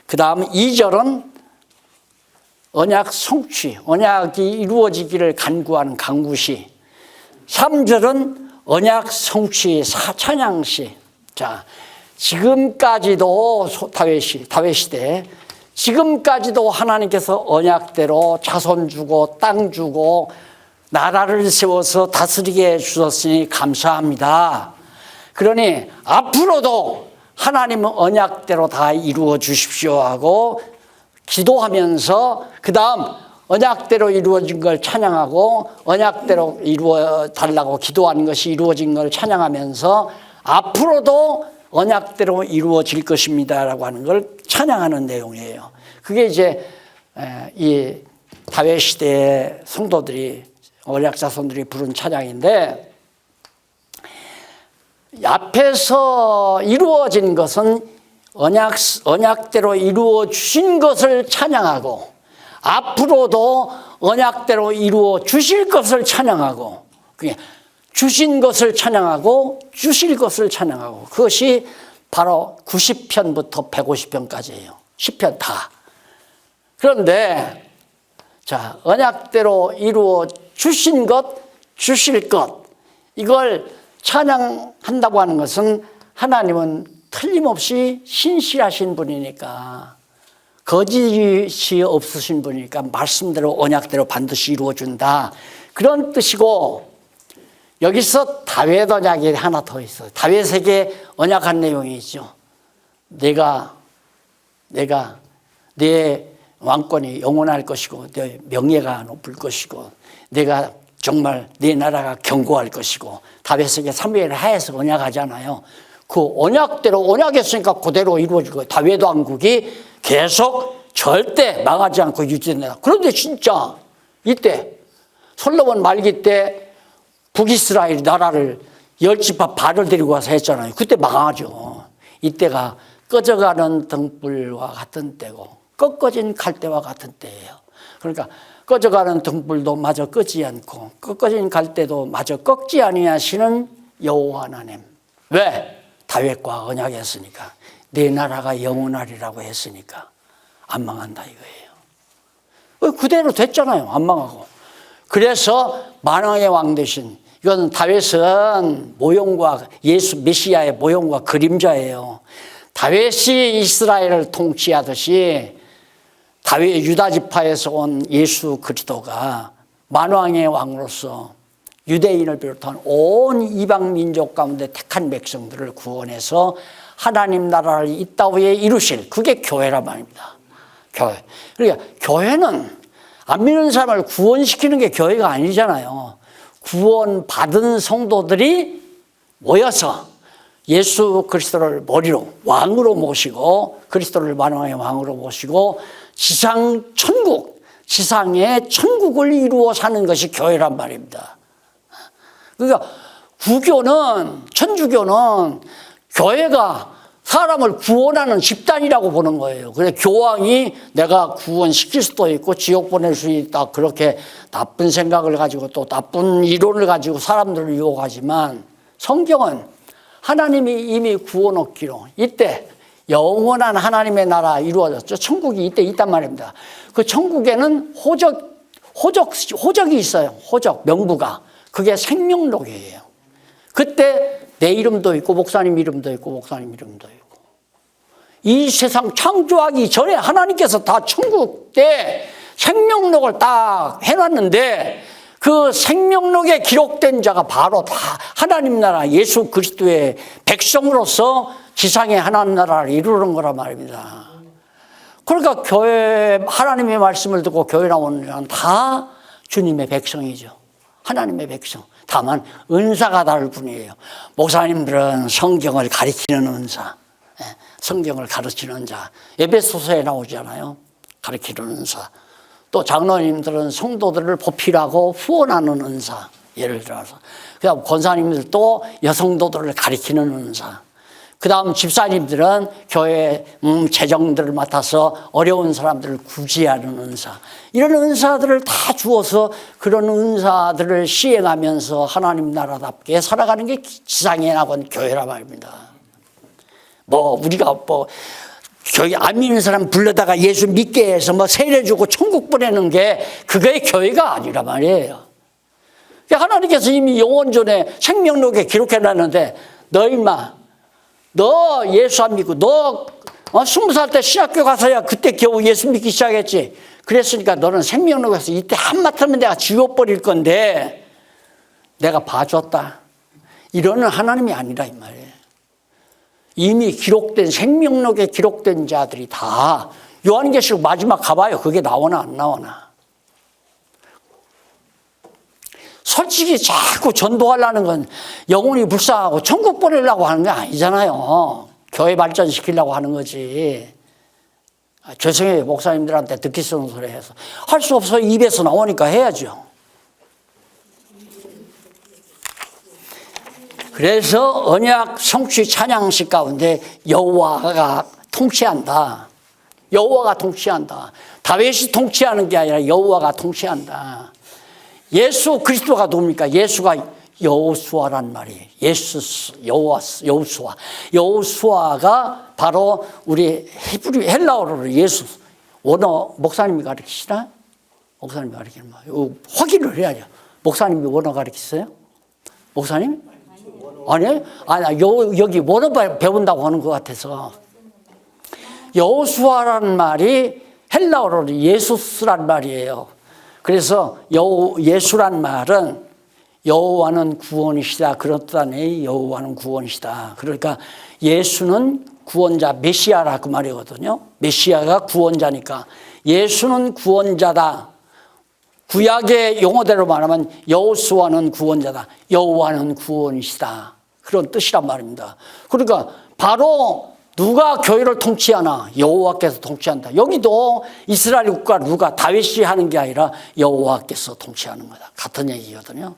그 다음 2절은 언약 성취 언약이 이루어지기를 간구하는 간구시 3절은 언약 성취 찬양시. 자, 지금까지도 다윗 시대 지금까지도 하나님께서 언약대로 자손 주고 땅 주고 나라를 세워서 다스리게 해주셨으니 감사합니다. 그러니 앞으로도 하나님은 언약대로 다 이루어 주십시오 하고 기도하면서 그 다음 언약대로 이루어진 걸 찬양하고 언약대로 이루어 달라고 기도하는 것이 이루어진 걸 찬양하면서 앞으로도 언약대로 이루어질 것입니다라고 하는 걸 찬양하는 내용이에요. 그게 이제 이 다윗 시대의 성도들이 언약 자손들이 부른 찬양인데 앞에서 이루어진 것은 언약대로 이루어 주신 것을 찬양하고 앞으로도 언약대로 이루어 주실 것을 찬양하고 그게 주신 것을 찬양하고 주실 것을 찬양하고 그것이 바로 90편부터 150편까지예요. 10편 다. 그런데 자, 언약대로 이루어 주신 것, 주실 것 이걸 찬양한다고 하는 것은 하나님은 틀림없이 신실하신 분이니까 거짓이 없으신 분이니까 말씀대로 언약대로 반드시 이루어준다. 그런 뜻이고 여기서 다윗 언약이 하나 더 있어요. 다윗에게 언약한 내용이 있죠. 내가 내 왕권이 영원할 것이고 내 명예가 높을 것이고 내가 정말 내 나라가 견고할 것이고 다윗에게 사무엘 하에서 언약하잖아요. 그 언약대로 언약했으니까 그대로 이루어질 거예요. 다윗 왕국이 계속 절대 망하지 않고 유지된다. 그런데 진짜 이때 솔로몬 말기 때 북이스라엘 나라를 10지파 발을 데리고 와서 했잖아요. 그때 망하죠. 이때가 꺼져가는 등불과 같은 때고 꺾어진 갈대와 같은 때예요. 그러니까 꺼져가는 등불도 마저 끄지 않고 꺾어진 갈대도 마저 꺾지 아니하시는 여호와 하나님. 왜? 다윗과 언약했으니까. 내 나라가 영원하리라고 했으니까 안 망한다 이거예요. 그대로 됐잖아요. 안 망하고. 그래서 만왕의 왕 되신 이건 다윗은 모형과 예수 메시아의 모형과 그림자예요. 다윗이 이스라엘을 통치하듯이 다윗 유다 지파에서 온 예수 그리스도가 만왕의 왕으로서 유대인을 비롯한 온 이방 민족 가운데 택한 백성들을 구원해서 하나님 나라를 이 땅에 이루실 그게 교회란 말입니다. 교회. 그러니까 교회는 안 믿는 사람을 구원시키는 게 교회가 아니잖아요. 구원받은 성도들이 모여서 예수 그리스도를 머리로 왕으로 모시고 그리스도를 만왕의 왕으로 모시고 지상의 천국을 이루어 사는 것이 교회란 말입니다. 그러니까 천주교는 교회가 사람을 구원하는 집단이라고 보는 거예요. 그래서 교황이 내가 구원시킬 수도 있고 지옥 보낼 수 있다. 그렇게 나쁜 생각을 가지고 또 나쁜 이론을 가지고 사람들을 유혹하지만 성경은 하나님이 이미 구워놓기로 이때 영원한 하나님의 나라 이루어졌죠. 천국이 이때 있단 말입니다. 그 천국에는 호적이 있어요. 호적, 명부가. 그게 생명록이에요. 그때 내 이름도 있고 목사님 이름도 있고 목사님 이름도 있고 이 세상 창조하기 전에 하나님께서 다 천국 때 생명록을 딱 해놨는데 그 생명록에 기록된 자가 바로 다 하나님 나라 예수 그리스도의 백성으로서 지상의 하나님 나라를 이루는 거란 말입니다. 그러니까 교회 하나님의 말씀을 듣고 교회 나오는 자는 다 주님의 백성이죠. 하나님의 백성. 다만 은사가 다를 뿐이에요. 목사님들은 성경을 가르치는 은사, 성경을 가르치는 자. 에베소서에 나오잖아요. 가르치는 은사. 또 장로님들은 성도들을 보필하고 후원하는 은사. 예를 들어서. 그다음 권사님들도 여성도들을 가르치는 은사. 그 다음 집사님들은 교회 재정들을 맡아서 어려운 사람들을 구제하는 은사. 이런 은사들을 다 주어서 그런 은사들을 시행하면서 하나님 나라답게 살아가는 게 지상에 나온 교회란 말입니다. 우리가 교회 안 믿는 사람 불러다가 예수 믿게 해서 세례 주고 천국 보내는 게 그게 교회가 아니란 말이에요. 하나님께서 이미 영원 전에 생명록에 기록해놨는데 너 예수 안 믿고 너 20살 때 신학교 가서야 그때 겨우 예수 믿기 시작했지. 그랬으니까 너는 생명록에서 이때 한마터면 내가 지워버릴 건데 내가 봐줬다. 이러는 하나님이 아니라 이 말이에요. 이미 기록된 생명록에 기록된 자들이 다 요한계시록 마지막 가봐요. 그게 나오나 안 나오나. 솔직히 자꾸 전도하려는 건 영혼이 불쌍하고 천국 보내려고 하는 게 아니잖아요. 교회 발전시키려고 하는 거지. 죄송해요. 목사님들한테 듣기 싫은 소리 해서. 할 수 없어. 입에서 나오니까 해야죠. 그래서 언약 성취 찬양식 가운데 여호와가 통치한다. 여호와가 통치한다. 다윗이 통치하는 게 아니라 여호와가 통치한다. 예수 그리스도가 누굽니까? 예수가 여호수아란 말이에요. 여호수아가 바로 우리 헬라어로 예수. 원어 목사님이 가르치시나? 목사님이 가르치는 말. 확인을 해야죠. 목사님이 원어 가르치세요? 목사님? 아니, 여기 원어 배운다고 하는 것 같아서. 여호수아라는 말이 헬라어로 예수스란 말이에요. 그래서 예수란 말은 여호와는 구원이시다. 그런 뜻 아니에요. 여호와는 구원이시다. 그러니까 예수는 구원자, 메시아라 그 말이거든요. 메시아가 구원자니까 예수는 구원자다. 구약의 용어대로 말하면 여호수아는 구원자다. 여호와는 구원이시다. 그런 뜻이란 말입니다. 그러니까 바로 누가 교회를 통치하나? 여호와께서 통치한다. 여기도 이스라엘 국가 누가 다윗이 하는 게 아니라 여호와께서 통치하는 거다. 같은 얘기거든요.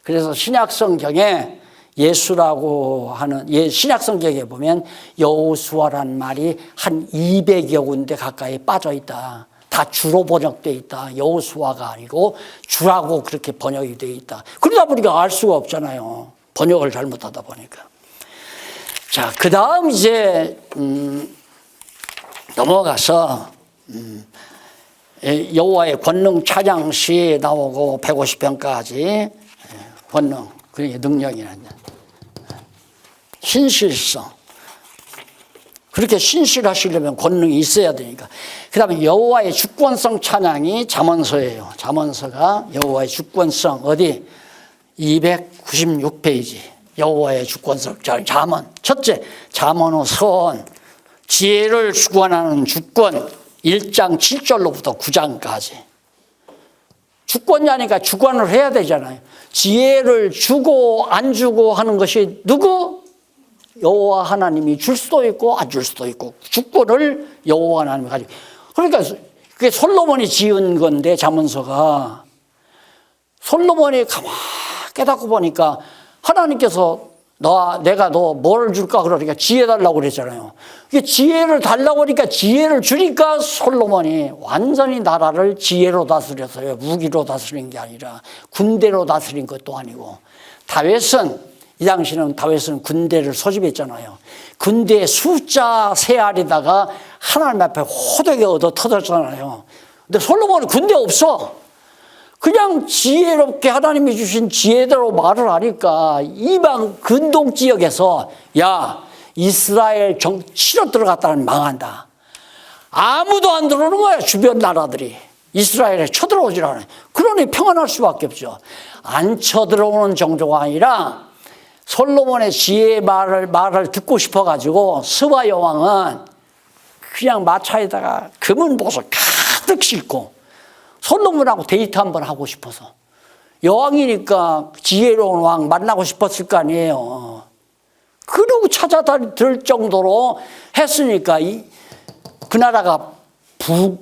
그래서 신약성경에 예수라고 하는 신약성경에 보면 여호수아라는 말이 한 200여 군데 가까이 빠져 있다. 다 주로 번역되어 있다. 여호수아가 아니고 주라고 그렇게 번역이 되어 있다. 그러다 보니까 알 수가 없잖아요. 번역을 잘못하다 보니까. 자, 그 다음 이제, 넘어가서, 여호와의 권능 찬양시 나오고 150편까지 권능, 그게 능력이라는 신실성. 그렇게 신실하시려면 권능이 있어야 되니까. 그 다음에 여호와의 주권성 찬양이 잠언서예요. 잠언서가 여호와의 주권성, 어디? 296페이지. 여호와의 주권성 잠언. 첫째, 잠언의 서원. 지혜를 주관하는 주권. 1장 7절로부터 9장까지. 주권자니까 주관을 해야 되잖아요. 지혜를 주고 안 주고 하는 것이 누구? 여호와 하나님이 줄 수도 있고 안 줄 수도 있고 주권을 여호와 하나님이 가지고. 그러니까 그게 솔로몬이 지은 건데 잠언서가. 솔로몬이 가만 깨닫고 보니까 하나님께서 내가 너 뭘 줄까 그러니까 지혜 달라고 그랬잖아요. 이게 지혜를 달라고 하니까 지혜를 주니까 솔로몬이 완전히 나라를 지혜로 다스렸어요. 무기로 다스린 게 아니라 군대로 다스린 것도 아니고. 이 당시는 다윗은 군대를 소집했잖아요. 군대의 숫자 세알에다가 하나님 앞에 호되게 얻어 터졌잖아요. 근데 솔로몬은 군대 없어. 그냥 지혜롭게 하나님이 주신 지혜대로 말을 하니까 이방 근동 지역에서 야, 이스라엘 치러 들어갔다면 망한다. 아무도 안 들어오는 거야. 주변 나라들이 이스라엘에 쳐들어오질 않아요. 그러니 평안할 수밖에 없죠. 안 쳐들어오는 정도가 아니라 솔로몬의 지혜의 말을 듣고 싶어가지고 스바 여왕은 그냥 마차에다가 금은 보석 가득 싣고 솔로몬하고 데이트 한번 하고 싶어서, 여왕이니까 지혜로운 왕 만나고 싶었을 거 아니에요. 그러고 찾아들 정도로 했으니까 그 나라가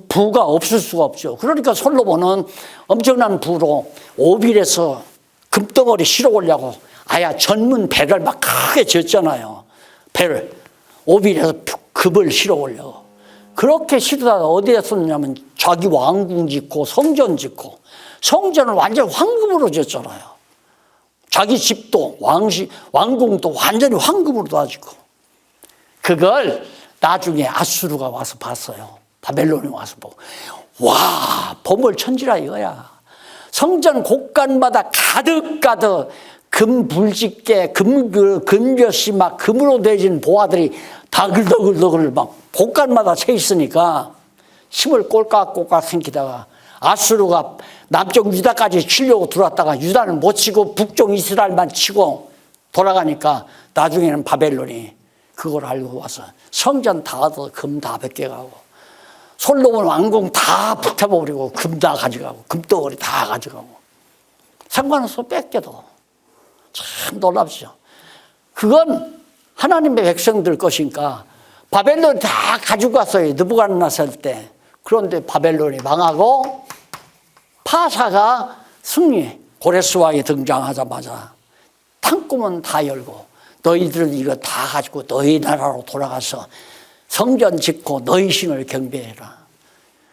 부가 없을 수가 없죠. 그러니까 솔로몬은 엄청난 부로 오빌에서 금덩어리 실어 오려고 아야 전문 배를 막 크게 지었잖아요. 배를 오빌에서 금을 실어 오려고. 그렇게 실어다가 어디에 썼냐면 자기 왕궁 짓고 성전 짓고, 성전을 완전히 황금으로 지었잖아요. 자기 집도 왕궁도 완전히 황금으로 다 짓고. 그걸 나중에 아수르가 와서 봤어요. 바벨론이 와서 보고, 와, 보물천지라 이거야. 성전 곳간마다 가득가득 금 불집게, 금볕이 막 금으로 되어진 보화들이 다글다글다글 막 곳간마다 채 있으니까 힘을 꼴깍꼴깍 생기다가 아수르가 남쪽 유다까지 치려고 들어왔다가 유다는 못 치고 북쪽 이스라엘만 치고 돌아가니까 나중에는 바벨론이 그걸 알고 와서 성전 다 얻어 금 다 벗겨가고, 솔로몬 왕궁 다 붙여버리고 금 다 가져가고 금덩어리 다 가져가고, 상관없어 뺏겨도. 참 놀랍죠. 그건 하나님의 백성들 것이니까 바벨론 다 가지고 왔어요. 느부갓네살 때. 그런데 바벨론이 망하고 파사가 승리해. 고레스 왕이 등장하자마자 탕구문 다 열고, 너희들은 이거 다 가지고 너희 나라로 돌아가서 성전 짓고 너희 신을 경배해라.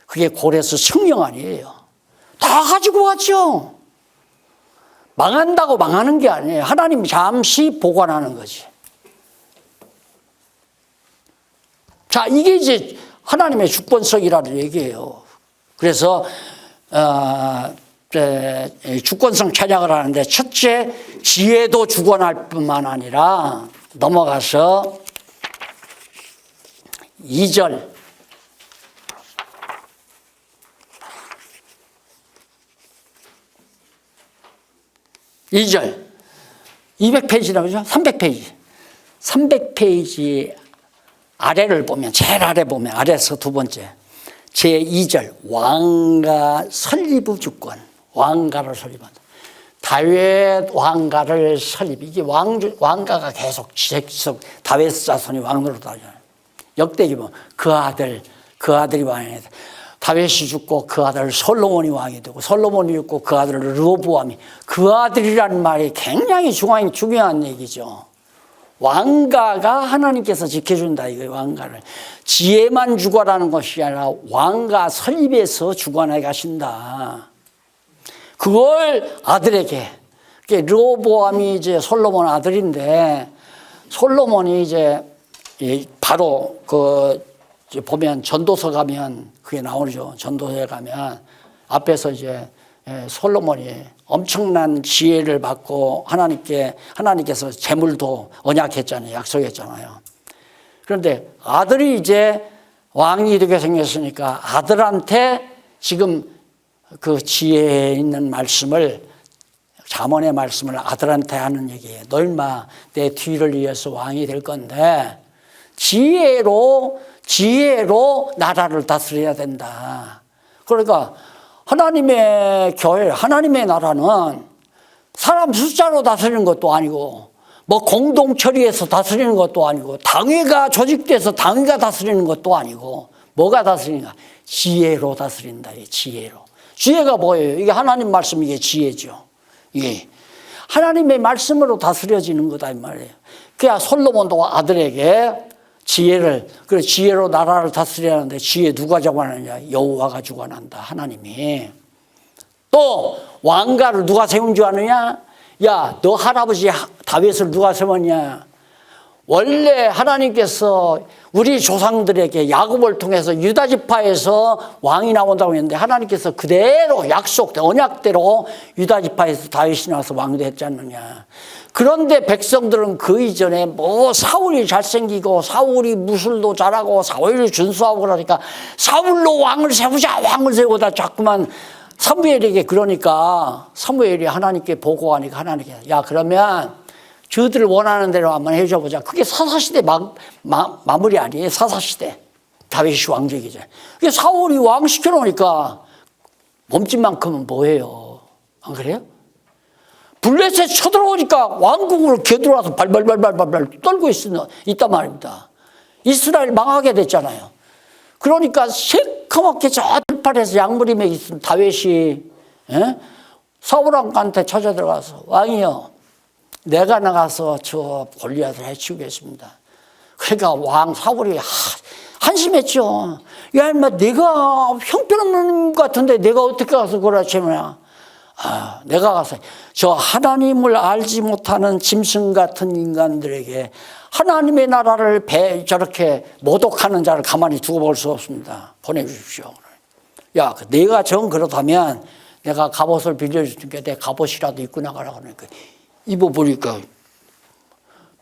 그게 고레스 승령 아니에요. 다 가지고 왔죠. 망한다고 망하는 게 아니에요. 하나님이 잠시 보관하는 거지. 자, 이게 이제 하나님의 주권성이라는 얘기예요. 그래서 주권성 찬양을 하는데, 첫째, 지혜도 주권할 뿐만 아니라, 넘어가서 2절. 2절. 200페이지라고 그러죠? 300페이지. 300페이지 아래를 보면, 제일 아래 보면, 아래에서 두 번째. 제2절. 왕가 설립의 주권. 왕가를 설립한다. 다윗 왕가를 설립. 이게 왕가가 계속 다윗 자손이 왕으로 다녀요. 역대기 보면 그 아들이 왕이 돼. 다윗이 죽고 그 아들 솔로몬이 왕이 되고, 솔로몬이 죽고 그 아들 르호보암이. 그 아들이라는 말이 굉장히 중요한 얘기죠. 왕가가 하나님께서 지켜준다 이거예요. 왕가를 지혜만 주관하는 것이 아니라 왕가 설립에서 주관해 가신다. 그걸 아들에게. 르호보암이 이제 솔로몬 아들인데, 솔로몬이 이제 바로 보면 전도서 가면 그게 나오죠. 전도서에 가면 앞에서 이제 솔로몬이 엄청난 지혜를 받고 하나님께서 재물도 언약했잖아요. 약속했잖아요. 그런데 아들이 이제 왕이 되게 생겼으니까 아들한테 지금 그 지혜에 있는 말씀을, 잠언의 말씀을 아들한테 하는 얘기예요. 너 인마 내 뒤를 이어서 왕이 될 건데 지혜로 나라를 다스려야 된다. 그러니까 하나님의 교회, 하나님의 나라는 사람 숫자로 다스리는 것도 아니고, 뭐 공동처리해서 다스리는 것도 아니고, 당회가 조직돼서 당회가 다스리는 것도 아니고, 뭐가 다스리는가? 지혜로 다스린다. 지혜로. 지혜가 뭐예요? 이게 하나님 말씀, 이게 지혜죠. 이게 하나님의 말씀으로 다스려지는 거다 이 말이에요. 그래야 솔로몬도 아들에게 그래 지혜로 나라를 다스리는데, 지혜 누가 주관하느냐? 여호와가 주관한다. 하나님이. 또 왕가를 누가 세운 줄 아느냐? 야, 너 할아버지 다윗을 누가 세웠냐? 원래 하나님께서 우리 조상들에게 야곱을 통해서 유다 지파에서 왕이 나온다고 했는데 하나님께서 그대로 약속대 언약대로 유다 지파에서 다윗이 나와서 왕도 했지 않느냐. 그런데 백성들은 그 이전에 뭐 사울이 잘생기고 사울이 무술도 잘하고 사울이 준수하고 그러니까 사울로 왕을 세우자 왕을 세우다 자꾸만 사무엘에게 그러니까 사무엘이 하나님께 보고하니까 하나님께 야 그러면 저들 원하는 대로 한번 해줘보자. 그게 사사시대 마무리 아니에요. 사사시대. 다윗이 왕되기 전에. 사울이 왕 시켜놓으니까 몸집만큼은 뭐예요. 안 그래요? 블레셋 쳐들어오니까 왕궁으로 겨들어와서 발발발발발 떨고 있단 말입니다. 이스라엘 망하게 됐잖아요. 그러니까 새까맣게 저 들판에서 양무리 먹이던 다윗이 사울 왕한테 찾아 들어가서 왕이요. 내가 나가서 저 골리앗을 해치우겠습니다. 그러니까 왕 사울이 한심했죠. 야, 인마 내가 형편없는 것 같은데 내가 어떻게 가서 그러지냐. 내가 가서 저 하나님을 알지 못하는 짐승 같은 인간들에게 하나님의 나라를 저렇게 모독하는 자를 가만히 두고 볼 수 없습니다. 보내주십시오. 야, 내가 정 그렇다면 내가 갑옷을 빌려줄 테니까 내 갑옷이라도 입고 나가라고 하니까 입어보니까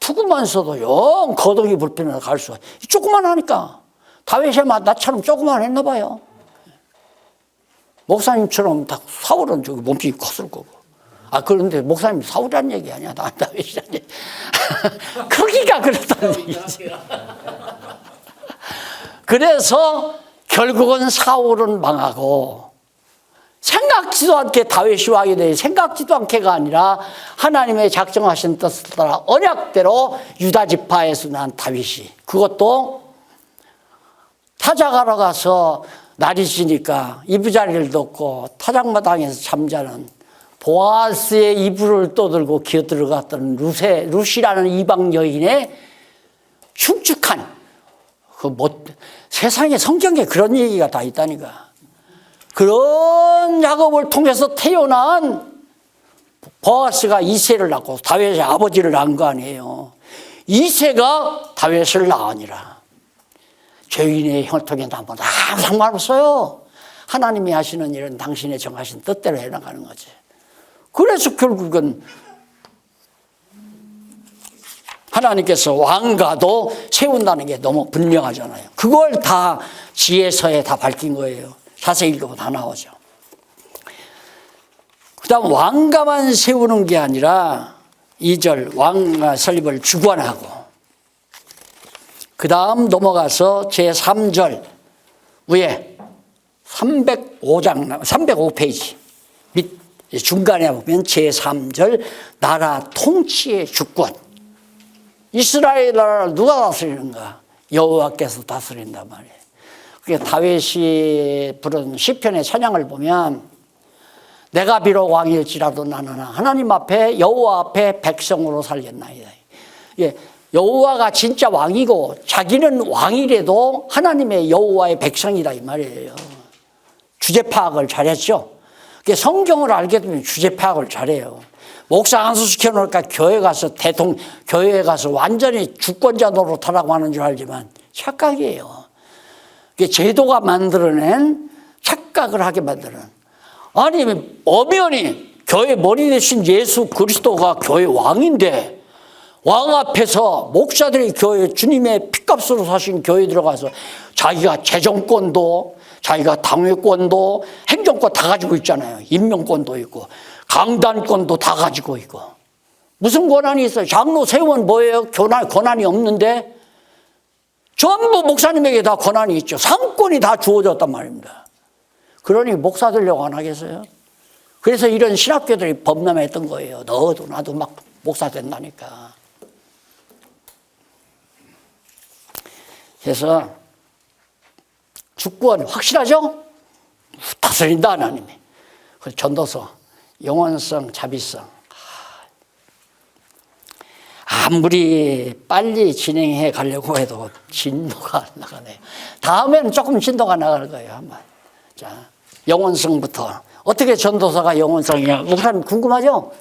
투구만 써도 영 거동이 불편해서 갈 수가 조그만 하니까 다윗이 나처럼 조그만 했나 봐요. 목사님처럼 다 사울은 저기 몸집이 컸을 거고. 그런데 목사님 사울이라는 얘기 아니야. 나 다윗이라는 얘기. 크기가 그렇다는 얘기지. 그래서 결국은 사울은 망하고 생각지도 않게 다윗이 왕이 돼 생각지도 않게가 아니라 하나님의 작정하신 뜻을 따라 언약대로 유다 지파에서 난 다윗이 그것도 타작하러 가서 날이 지니까 이부자리를 덮고 타작마당에서 잠자는 보아스의 이불을 떠들고 기어들어갔던 루시라는 이방 여인의 축축한 세상에 성경에 그런 얘기가 다 있다니까. 그런 야곱을 통해서 태어난 보아스가 이새를 낳고 다윗의 아버지를 낳은 거 아니에요. 이새가 다윗을 낳으니라. 죄인의 혈통에 나면 아무 상관없어요. 하나님이 하시는 일은 당신의 정하신 뜻대로 해나가는 거지. 그래서 결국은 하나님께서 왕가도 세운다는 게 너무 분명하잖아요. 그걸 다 지혜서에 다 밝힌 거예요. 자세히 읽어보면 다 나오죠. 그 다음 왕가만 세우는 게 아니라 2절 왕가 설립을 주관하고 그 다음 넘어가서 제3절 위에 305페이지 밑 중간에 보면 제3절 나라 통치의 주권. 이스라엘 나라를 누가 다스리는가? 여호와께서 다스린단 말이에요. 다윗이 부른 시편의 찬양을 보면 내가 비록 왕일지라도 나는 하나님 앞에 여호와 앞에 백성으로 살겠나이다. 여호와가 진짜 왕이고 자기는 왕이라도 하나님의 여호와의 백성이다 이 말이에요. 주제 파악을 잘했죠. 성경을 알게 되면 주제 파악을 잘해요. 목사 안수 시켜놓으니까 교회 가서 완전히 주권자 노릇하라고 하는 줄 알지만 착각이에요. 제도가 만들어낸 착각을 하게 만드는. 아니 엄연히 교회 머리 대신 예수 그리스도가 교회 왕인데 왕 앞에서 목사들이 교회 주님의 피값으로 사신 교회 들어가서 자기가 재정권도 자기가 당회권도 행정권 다 가지고 있잖아요. 임명권도 있고 강단권도 다 가지고 있고 무슨 권한이 있어요? 장로 세우면 뭐예요? 권한이 없는데 전부 목사님에게 다 권한이 있죠. 상권이 다 주어졌단 말입니다. 그러니 목사 되려고 안 하겠어요? 그래서 이런 신학교들이 범람했던 거예요. 너도 나도 막 목사 된다니까. 그래서 주권 확실하죠? 다스린다 하나님이. 그래서 전도서 영원성 자비성. 아무리 빨리 진행해 가려고 해도 진도가 안 나가네요. 다음에는 조금 진도가 나갈 거예요. 한번. 자, 영원성부터. 어떻게 전도서가 영원성이냐? 목사님 궁금하죠?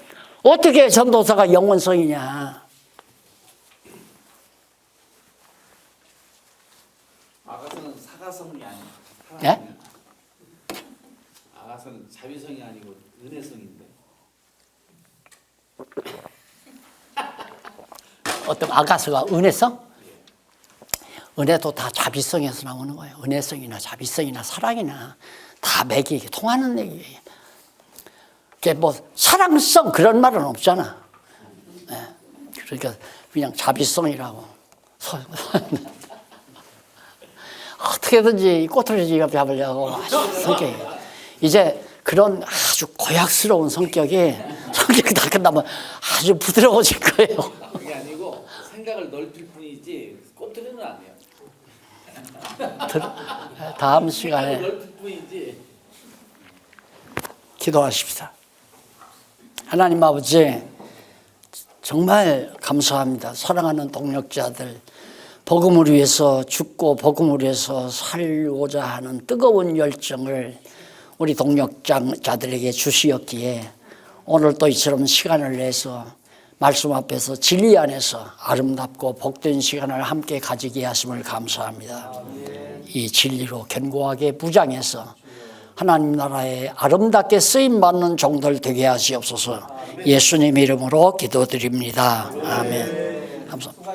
어떻게 전도서가 영원성이냐? 아가서는 사가성이 아니에요. 예? 아가서는 자비성이 아니고 은혜성인데. 어떤 아가서가 은혜성? 은혜도 다 자비성에서 나오는 거예요. 은혜성이나 자비성이나 사랑이나 다 맥이 통하는 얘기예요. 그게 뭐 사랑성 그런 말은 없잖아. 예. 그러니까 그냥 자비성이라고. 어떻게든지 꼬투리지가 잡으려고 성격이. 이제 그런 아주 고약스러운 성격이 다 끝나면 아주 부드러워질 거예요. 그게 아니고 생각을 넓힐 뿐이지 꼬투리는 아니에요. 다음 시간에 넓힐 뿐이지. 기도하십시다. 하나님 아버지, 정말 감사합니다. 사랑하는 동역자들, 복음을 위해서 죽고 복음을 위해서 살고자 하는 뜨거운 열정을 우리 동역자들에게 주시었기에 오늘 또 이처럼 시간을 내서 말씀 앞에서 진리 안에서 아름답고 복된 시간을 함께 가지게 하심을 감사합니다. 이 진리로 견고하게 무장해서 하나님 나라에 아름답게 쓰임받는 종들 되게 하시옵소서. 예수님 이름으로 기도드립니다. 아멘. 감사합니다.